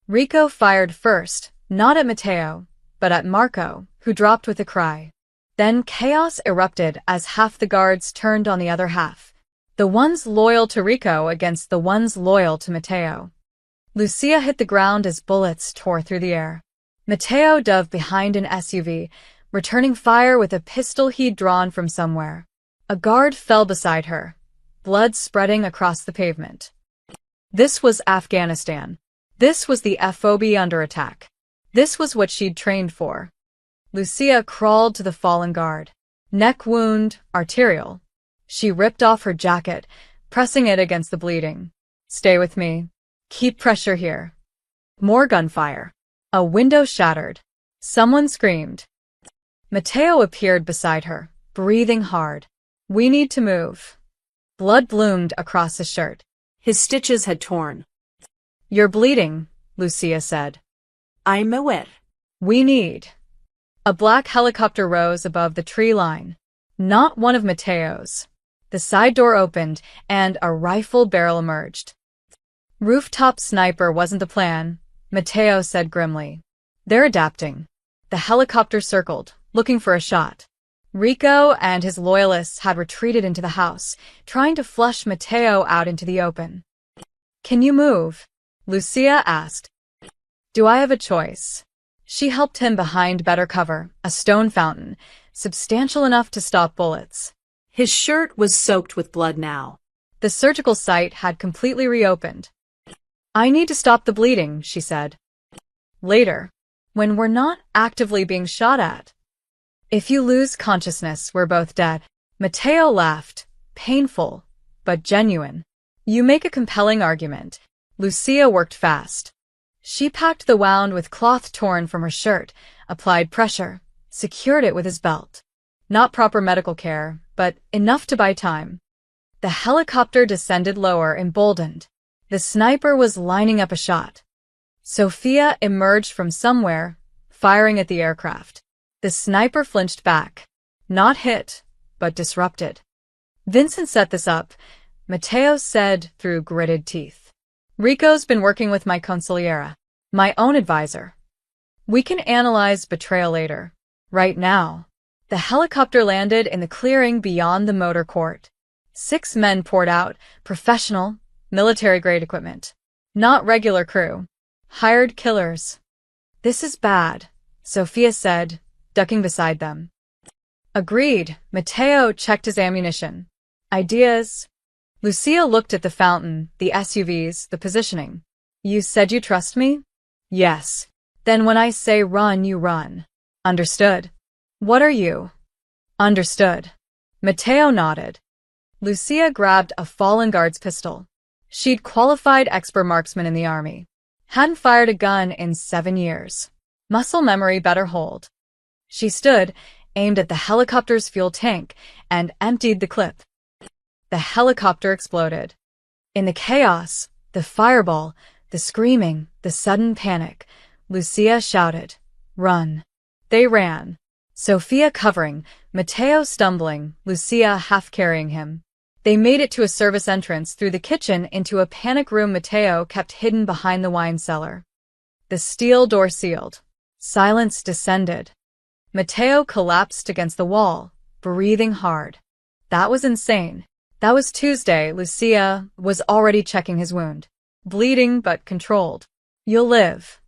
Rico fired first, not at Mateo, but at Marco, who dropped with a cry. Then chaos erupted as half the guards turned on the other half. The ones loyal to Rico against the ones loyal to Mateo. Lucia hit the ground as bullets tore through the air. Mateo dove behind an SUV, returning fire with a pistol he'd drawn from somewhere. A guard fell beside her, blood spreading across the pavement. This was Afghanistan. This was the FOB under attack. This was what she'd trained for. Lucia crawled to the fallen guard. Neck wound, arterial. She ripped off her jacket, pressing it against the bleeding. Stay with me. Keep pressure here. More gunfire. A window shattered. Someone screamed. Mateo appeared beside her, breathing hard. We need to move. Blood bloomed across his shirt. His stitches had torn. You're bleeding, Lucia said. I'm aware. We need. A black helicopter rose above the tree line. Not one of Mateo's. The side door opened, and a rifle barrel emerged. Rooftop sniper wasn't the plan, Mateo said grimly. They're adapting. The helicopter circled, looking for a shot. Rico and his loyalists had retreated into the house, trying to flush Mateo out into the open. Can you move? Lucia asked. Do I have a choice? She helped him behind better cover, a stone fountain, substantial enough to stop bullets. His shirt was soaked with blood now. The surgical site had completely reopened. I need to stop the bleeding, she said. Later, when we're not actively being shot at. If you lose consciousness, we're both dead. Mateo laughed, painful, but genuine. You make a compelling argument. Lucia worked fast. She packed the wound with cloth torn from her shirt, applied pressure, secured it with his belt. Not proper medical care, but enough to buy time. The helicopter descended lower, emboldened. The sniper was lining up a shot. Sophia emerged from somewhere, firing at the aircraft. The sniper flinched back. Not hit, but disrupted. Vincent set this up, Mateo said through gritted teeth. Rico's been working with my consigliera, my own advisor. We can analyze betrayal later. Right now. The helicopter landed in the clearing beyond the motor court. 6 men poured out, professional, military-grade equipment. Not regular crew. Hired killers. This is bad, Sophia said, ducking beside them. Agreed, Mateo checked his ammunition. Ideas? Lucia looked at the fountain, the SUVs, the positioning. You said you trust me? Yes. Then when I say run, you run. Understood. What are you? Understood. Mateo nodded. Lucia grabbed a fallen guard's pistol. She'd qualified expert marksman in the army. Hadn't fired a gun in 7 years. Muscle memory better hold. She stood, aimed at the helicopter's fuel tank, and emptied the clip. The helicopter exploded. In the chaos, the fireball, the screaming, the sudden panic, Lucia shouted, "Run!" They ran. Sophia covering, Mateo stumbling, Lucia half-carrying him. They made it to a service entrance through the kitchen into a panic room Mateo kept hidden behind the wine cellar. The steel door sealed. Silence descended. Mateo collapsed against the wall, breathing hard. That was insane. That was Tuesday. Lucia was already checking his wound. Bleeding but controlled. You'll live.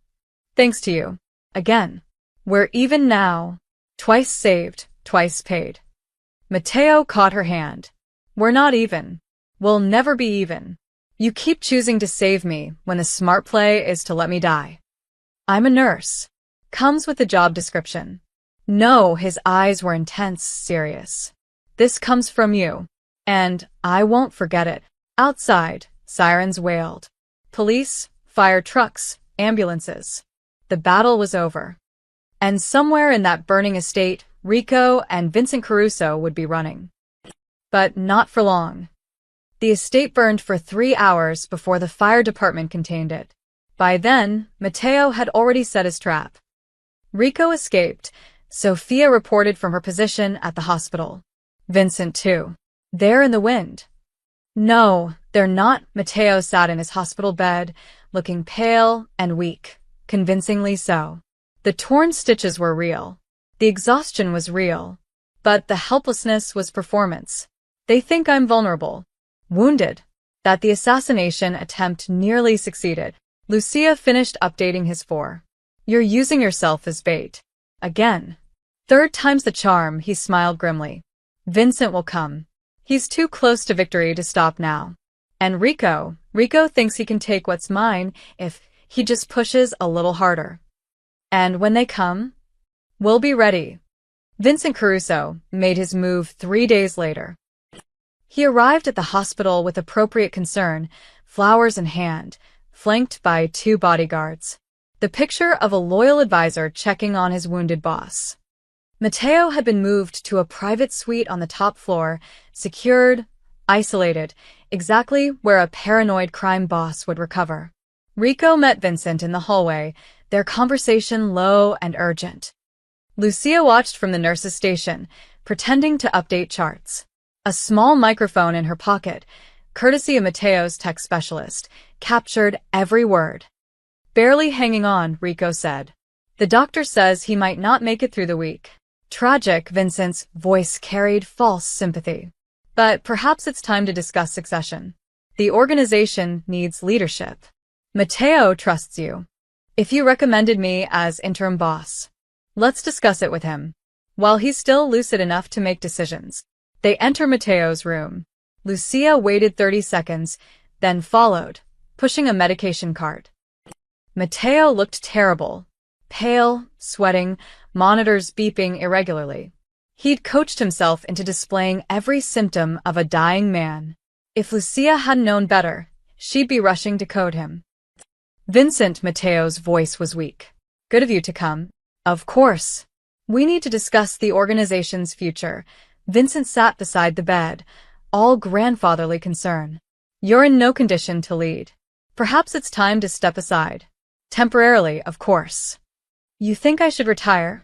Thanks to you. Again. We're even now. Twice saved, twice paid. Mateo caught her hand. We're not even. We'll never be even. You keep choosing to save me when the smart play is to let me die. I'm a nurse. Comes with the job description. No, his eyes were intense, serious. This comes from you. And I won't forget it. Outside, sirens wailed. Police, fire trucks, ambulances. The battle was over. And somewhere in that burning estate, Rico and Vincent Caruso would be running. But not for long. The estate burned for 3 hours before the fire department contained it. By then, Mateo had already set his trap. Rico escaped. Sophia reported from her position at the hospital. Vincent, too. They're in the wind. No, they're not. Mateo sat in his hospital bed, looking pale and weak, convincingly so. The torn stitches were real. The exhaustion was real. But the helplessness was performance. They think I'm vulnerable. Wounded. That the assassination attempt nearly succeeded. Lucia finished updating his for. You're using yourself as bait. Again. 3rd time's the charm, he smiled grimly. Vincent will come. He's too close to victory to stop now. And Rico thinks he can take what's mine if he just pushes a little harder. And when they come, we'll be ready. Vincent Caruso made his move 3 days later. He arrived at the hospital with appropriate concern, flowers in hand, flanked by 2 bodyguards. The picture of a loyal advisor checking on his wounded boss. Mateo had been moved to a private suite on the top floor, secured, isolated, exactly where a paranoid crime boss would recover. Rico met Vincent in the hallway, their conversation low and urgent. Lucia watched from the nurse's station, pretending to update charts. A small microphone in her pocket, courtesy of Mateo's tech specialist, captured every word. Barely hanging on, Rico said. The doctor says he might not make it through the week. Tragic, Vincent's voice carried false sympathy. But perhaps it's time to discuss succession. The organization needs leadership. Mateo trusts you. If you recommended me as interim boss, let's discuss it with him. While he's still lucid enough to make decisions. They enter Mateo's room. Lucia waited 30 seconds, then followed, pushing a medication cart. Mateo looked terrible. Pale, sweating, monitors beeping irregularly. He'd coached himself into displaying every symptom of a dying man. If Lucia hadn't known better, she'd be rushing to code him. Vincent, Mateo's voice was weak. Good of you to come. Of course. We need to discuss the organization's future. Vincent sat beside the bed, all grandfatherly concern. You're in no condition to lead. Perhaps it's time to step aside. Temporarily, of course. You think I should retire?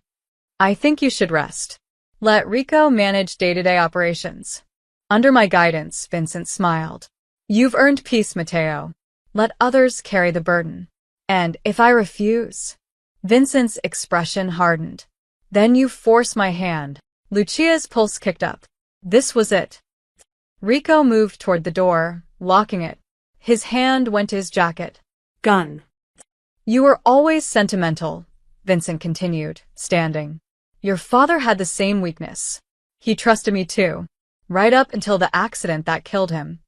I think you should rest. Let Rico manage day-to-day operations. Under my guidance, Vincent smiled. You've earned peace, Mateo. Let others carry the burden. And if I refuse? Vincent's expression hardened. Then you force my hand. Lucia's pulse kicked up. This was it. Rico moved toward the door, locking it. His hand went to his jacket. Gun. You were always sentimental, Vincent continued, standing. Your father had the same weakness. He trusted me too, right up until the accident that killed him.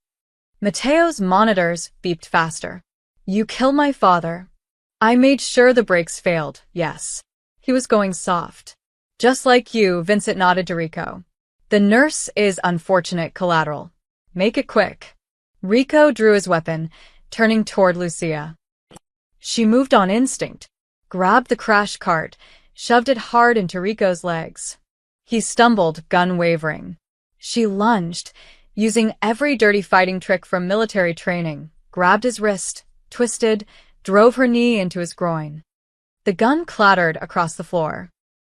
Mateo's monitors beeped faster. You killed my father. I made sure the brakes failed, yes. He was going soft. Just like you, Vincent nodded to Rico. The nurse is unfortunate collateral. Make it quick. Rico drew his weapon, turning toward Lucia. She moved on instinct, grabbed the crash cart, shoved it hard into Rico's legs. He stumbled, gun wavering. She lunged, using every dirty fighting trick from military training, grabbed his wrist, twisted, drove her knee into his groin. The gun clattered across the floor.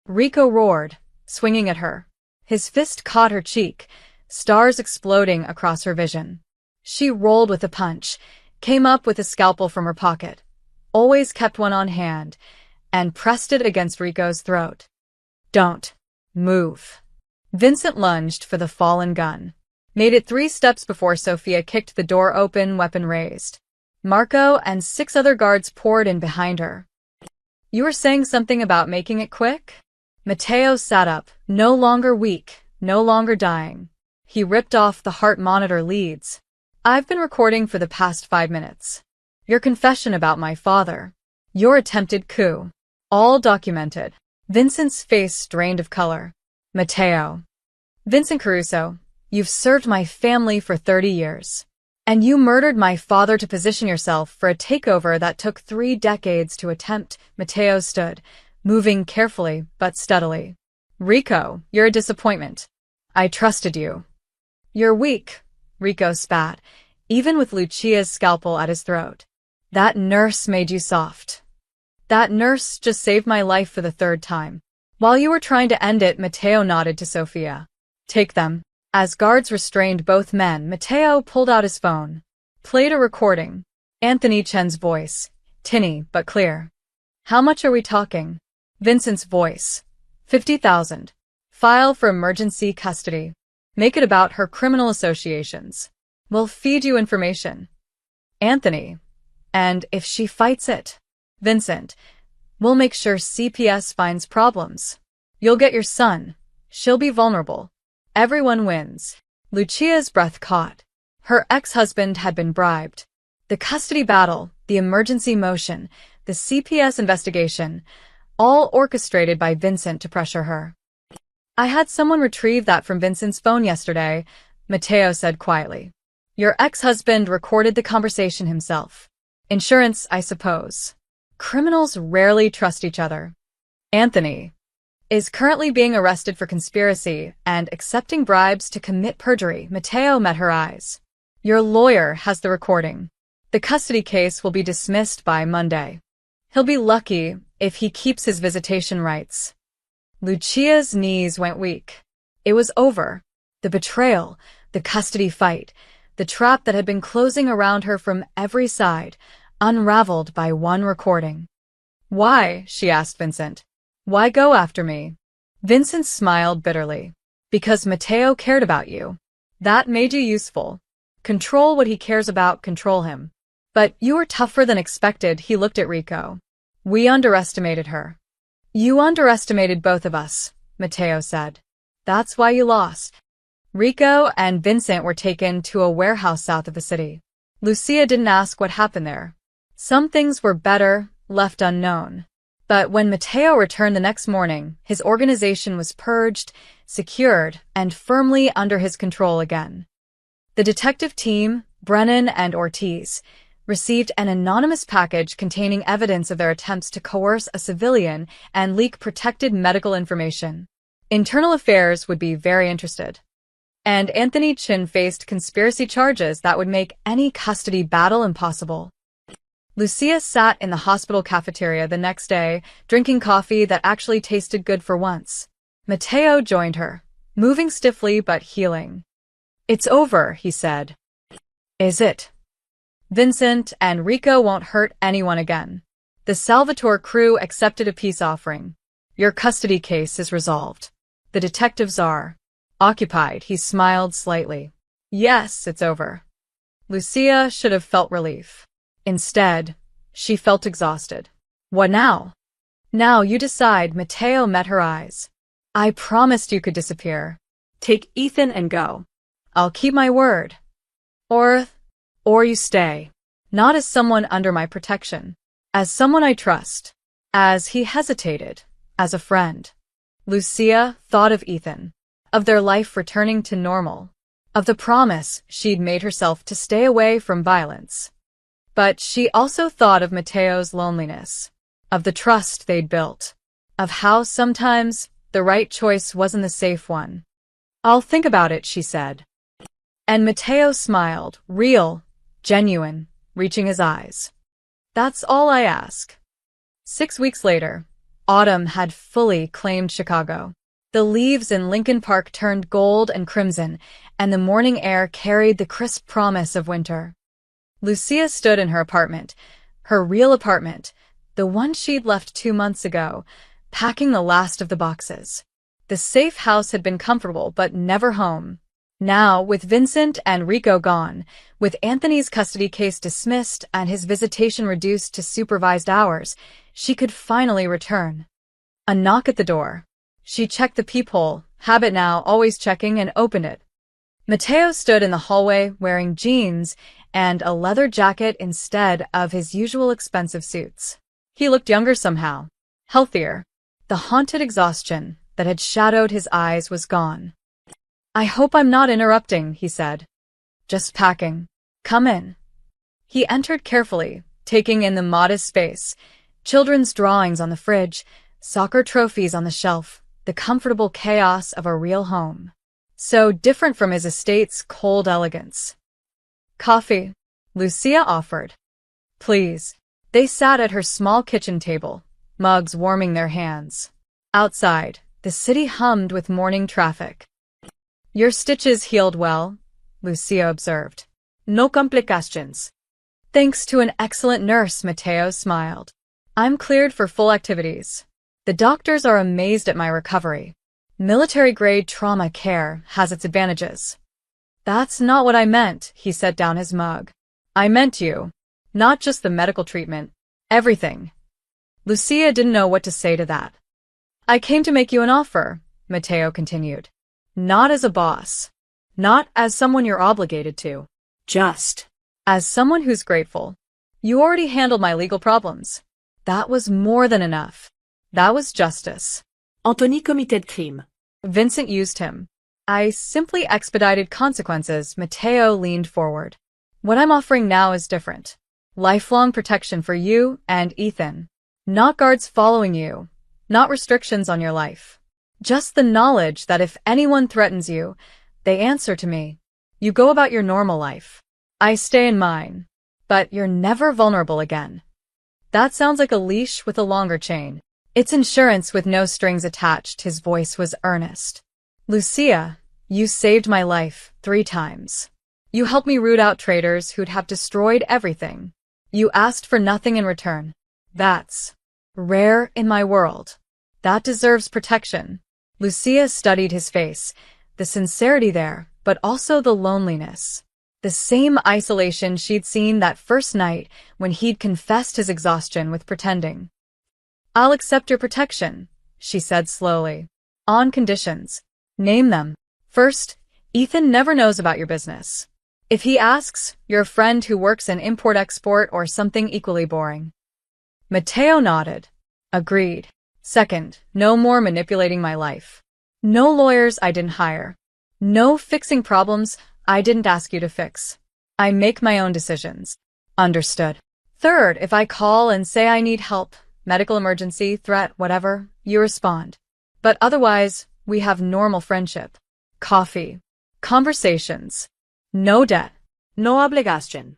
Rico roared, swinging at her. His fist caught her cheek, stars exploding across her vision. She rolled with a punch, came up with a scalpel from her pocket, always kept one on hand, and pressed it against Rico's throat. Don't move. Vincent lunged for the fallen gun. Made it 3 steps before Sophia kicked the door open, weapon raised. Marco and 6 other guards poured in behind her. You were saying something about making it quick? Mateo sat up, no longer weak, no longer dying. He ripped off the heart monitor leads. I've been recording for the past 5 minutes. Your confession about my father. Your attempted coup. All documented. Vincent's face drained of color. Mateo. Vincent Caruso, you've served my family for 30 years. And you murdered my father to position yourself for a takeover that took 3 decades to attempt. Mateo stood, moving carefully but steadily. Rico, you're a disappointment. I trusted you. You're weak, Rico spat, even with Lucia's scalpel at his throat. That nurse made you soft. That nurse just saved my life for the third time. While you were trying to end it, Matteo nodded to Sofia. Take them. As guards restrained both men, Matteo pulled out his phone. Played a recording. Anthony Chen's voice. Tinny, but clear. How much are we talking? Vincent's voice. 50,000. File for emergency custody. Make it about her criminal associations. We'll feed you information. Anthony. And if she fights it? Vincent. We'll make sure CPS finds problems. You'll get your son. She'll be vulnerable. Everyone wins. Lucia's breath caught. Her ex-husband had been bribed. The custody battle, the emergency motion, the CPS investigation, all orchestrated by Vincent to pressure her. I had someone retrieve that from Vincent's phone yesterday, Matteo said quietly. Your ex-husband recorded the conversation himself. Insurance, I suppose. Criminals rarely trust each other. Anthony is currently being arrested for conspiracy and accepting bribes to commit perjury. Matteo met her eyes. Your lawyer has the recording. The custody case will be dismissed by Monday. He'll be lucky if he keeps his visitation rights. Lucia's knees went weak. It was over. The betrayal, the custody fight, the trap that had been closing around her from every side, unraveled by one recording. Why? She asked Vincent. Why go after me? Vincent smiled bitterly. Because Matteo cared about you. That made you useful. Control what he cares about, control him. But you were tougher than expected, he looked at Rico. We underestimated her. You underestimated both of us, Matteo said. That's why you lost. Rico and Vincent were taken to a warehouse south of the city. Lucia didn't ask what happened there. Some things were better left unknown. But when Matteo returned the next morning, his organization was purged, secured, and firmly under his control again. The detective team, Brennan and Ortiz, received an anonymous package containing evidence of their attempts to coerce a civilian and leak protected medical information. Internal Affairs would be very interested. And Anthony Chin faced conspiracy charges that would make any custody battle impossible. Lucia sat in the hospital cafeteria the next day, drinking coffee that actually tasted good for once. Matteo joined her, moving stiffly but healing. It's over, he said. Is it? Vincent and Rico won't hurt anyone again. The Salvatore crew accepted a peace offering. Your custody case is resolved. The detectives are occupied. He smiled slightly. Yes, it's over. Lucia should have felt relief. Instead, she felt exhausted. What now? Now you decide. Matteo met her eyes. I promised you could disappear. Take Ethan and go. I'll keep my word. Or you stay. Not as someone under my protection. As someone I trust. As he hesitated. As a friend. Lucia thought of Ethan. Of their life returning to normal. Of the promise she'd made herself to stay away from violence. But she also thought of Matteo's loneliness. Of the trust they'd built. Of how sometimes the right choice wasn't the safe one. I'll think about it, she said. And Matteo smiled, real, genuine, reaching his eyes. That's all I ask. 6 weeks later, autumn had fully claimed Chicago. The leaves in Lincoln Park turned gold and crimson, and the morning air carried the crisp promise of winter. Lucia stood in her apartment, her real apartment, the one she'd left 2 months ago, packing the last of the boxes. The safe house had been comfortable, but never home. Now, with Vincent and Rico gone, with Anthony's custody case dismissed and his visitation reduced to supervised hours, she could finally return. A knock at the door. She checked the peephole, habit now, always checking, and opened it. Matteo stood in the hallway wearing jeans and a leather jacket instead of his usual expensive suits. He looked younger somehow, healthier. The haunted exhaustion that had shadowed his eyes was gone. I hope I'm not interrupting, he said. Just packing. Come in. He entered carefully, taking in the modest space, children's drawings on the fridge, Soccer trophies on the shelf, the comfortable chaos of a real home. So different from his estate's cold elegance. Coffee, Lucia offered. Please. They sat at her small kitchen table, mugs warming their hands. Outside, the city hummed with morning traffic. Your stitches healed well, Lucia observed. No complications. Thanks to an excellent nurse, Matteo smiled. I'm cleared for full activities. The doctors are amazed at my recovery. Military-grade trauma care has its advantages. That's not what I meant, he set down his mug. I meant you. Not just the medical treatment. Everything. Lucia didn't know what to say to that. I came to make you an offer, Matteo continued. Not as a boss. Not as someone you're obligated to. Just. As someone who's grateful. You already handled my legal problems. That was more than enough. That was justice. Anthony committed crime. Vincent used him. I simply expedited consequences. Matteo leaned forward. What I'm offering now is different. Lifelong protection for you and Ethan. Not guards following you. Not restrictions on your life. Just the knowledge that if anyone threatens you, they answer to me. You go about your normal life. I stay in mine. But you're never vulnerable again. That sounds like a leash with a longer chain. It's insurance with no strings attached. His voice was earnest. Lucia, you saved my life 3 times. You helped me root out traitors who'd have destroyed everything. You asked for nothing in return. That's rare in my world. That deserves protection. Lucia studied his face, the sincerity there, but also the loneliness. The same isolation she'd seen that first night when he'd confessed his exhaustion with pretending. I'll accept your protection, she said slowly. On conditions. Name them. First, Ethan never knows about your business. If he asks, you're a friend who works in import-export or something equally boring. Matteo nodded. Agreed. Second, no more manipulating my life. No lawyers I didn't hire. No fixing problems I didn't ask you to fix. I make my own decisions. Understood. Third, if I call and say I need help, medical emergency, threat, whatever, you respond. But otherwise, we have normal friendship. Coffee. Conversations. No debt. No obligation.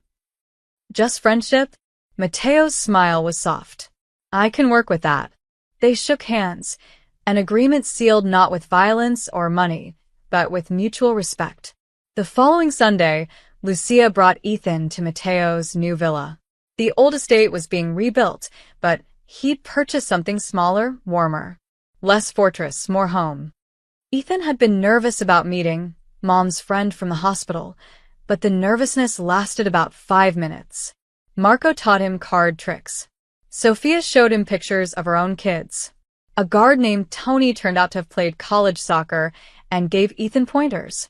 Just friendship? Matteo's smile was soft. I can work with that. They shook hands, an agreement sealed not with violence or money, but with mutual respect. The following Sunday, Lucia brought Ethan to Matteo's new villa. The old estate was being rebuilt, but he'd purchased something smaller, warmer. Less fortress, more home. Ethan had been nervous about meeting Mom's friend from the hospital, but the nervousness lasted about 5 minutes. Marco taught him card tricks. Sophia showed him pictures of her own kids. A guard named Tony turned out to have played college soccer and gave Ethan pointers.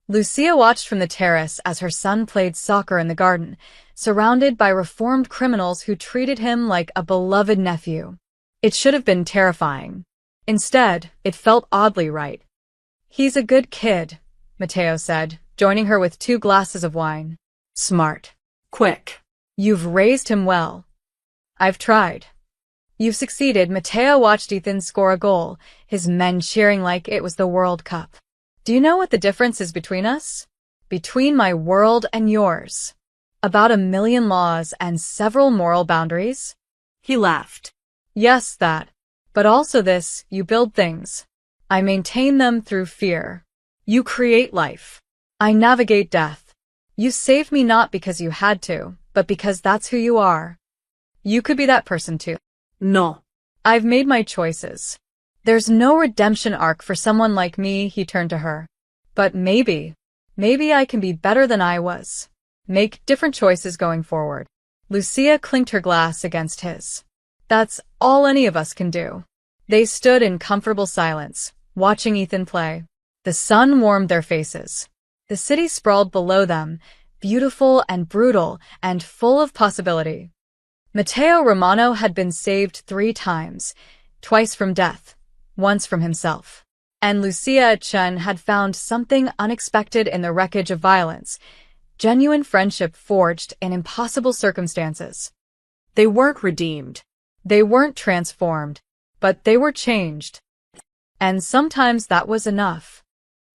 Lucia watched from the terrace as her son played soccer in the garden, surrounded by reformed criminals who treated him like a beloved nephew. It should have been terrifying. Instead, it felt oddly right. He's a good kid, Matteo said, joining her with 2 glasses of wine. Smart. Quick. You've raised him well. I've tried. You've succeeded. Matteo watched Ethan score a goal, his men cheering like it was the World Cup. Do you know what the difference is between us? Between my world and yours. About 1 million laws and several moral boundaries? He laughed. Yes, that. But also this, you build things. I maintain them through fear. You create life. I navigate death. You saved me not because you had to, but because that's who you are. You could be that person too. No. I've made my choices. There's no redemption arc for someone like me, he turned to her. But maybe I can be better than I was. Make different choices going forward. Lucia clinked her glass against his. That's all any of us can do. They stood in comfortable silence, watching Ethan play. The sun warmed their faces. The city sprawled below them, beautiful and brutal and full of possibility. Matteo Romano had been saved 3 times, twice from death, once from himself. And Lucia Chen had found something unexpected in the wreckage of violence, genuine friendship forged in impossible circumstances. They weren't redeemed. They weren't transformed. but they were changed. And sometimes that was enough.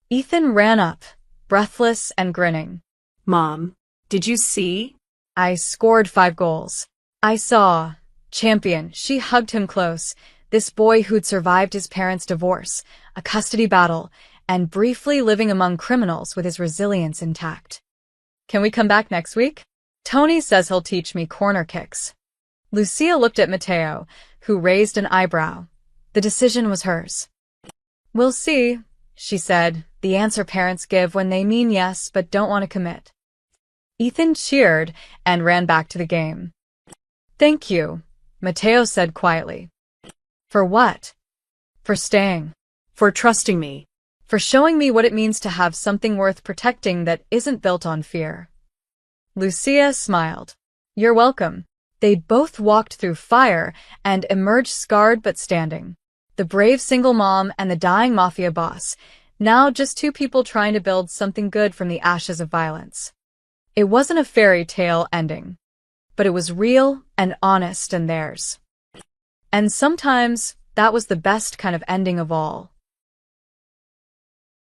Ethan ran up, breathless and grinning. Mom, did you see? I scored 5 goals. I saw. Champion, she hugged him close. This boy who'd survived his parents' divorce, a custody battle, and briefly living among criminals with his resilience intact. Can we come back next week? Tony says he'll teach me corner kicks. Lucia looked at Mateo, who raised an eyebrow. The decision was hers. We'll see, she said, the answer parents give when they mean yes but don't want to commit. Ethan cheered and ran back to the game. Thank you, Mateo said quietly. For what? For staying. For trusting me. For showing me what it means to have something worth protecting that isn't built on fear. Lucia smiled. You're welcome. They both walked through fire and emerged scarred but standing. The brave single mom and the dying mafia boss, now just 2 people trying to build something good from the ashes of violence. It wasn't a fairy tale ending, but it was real and honest and theirs. And sometimes that was the best kind of ending of all.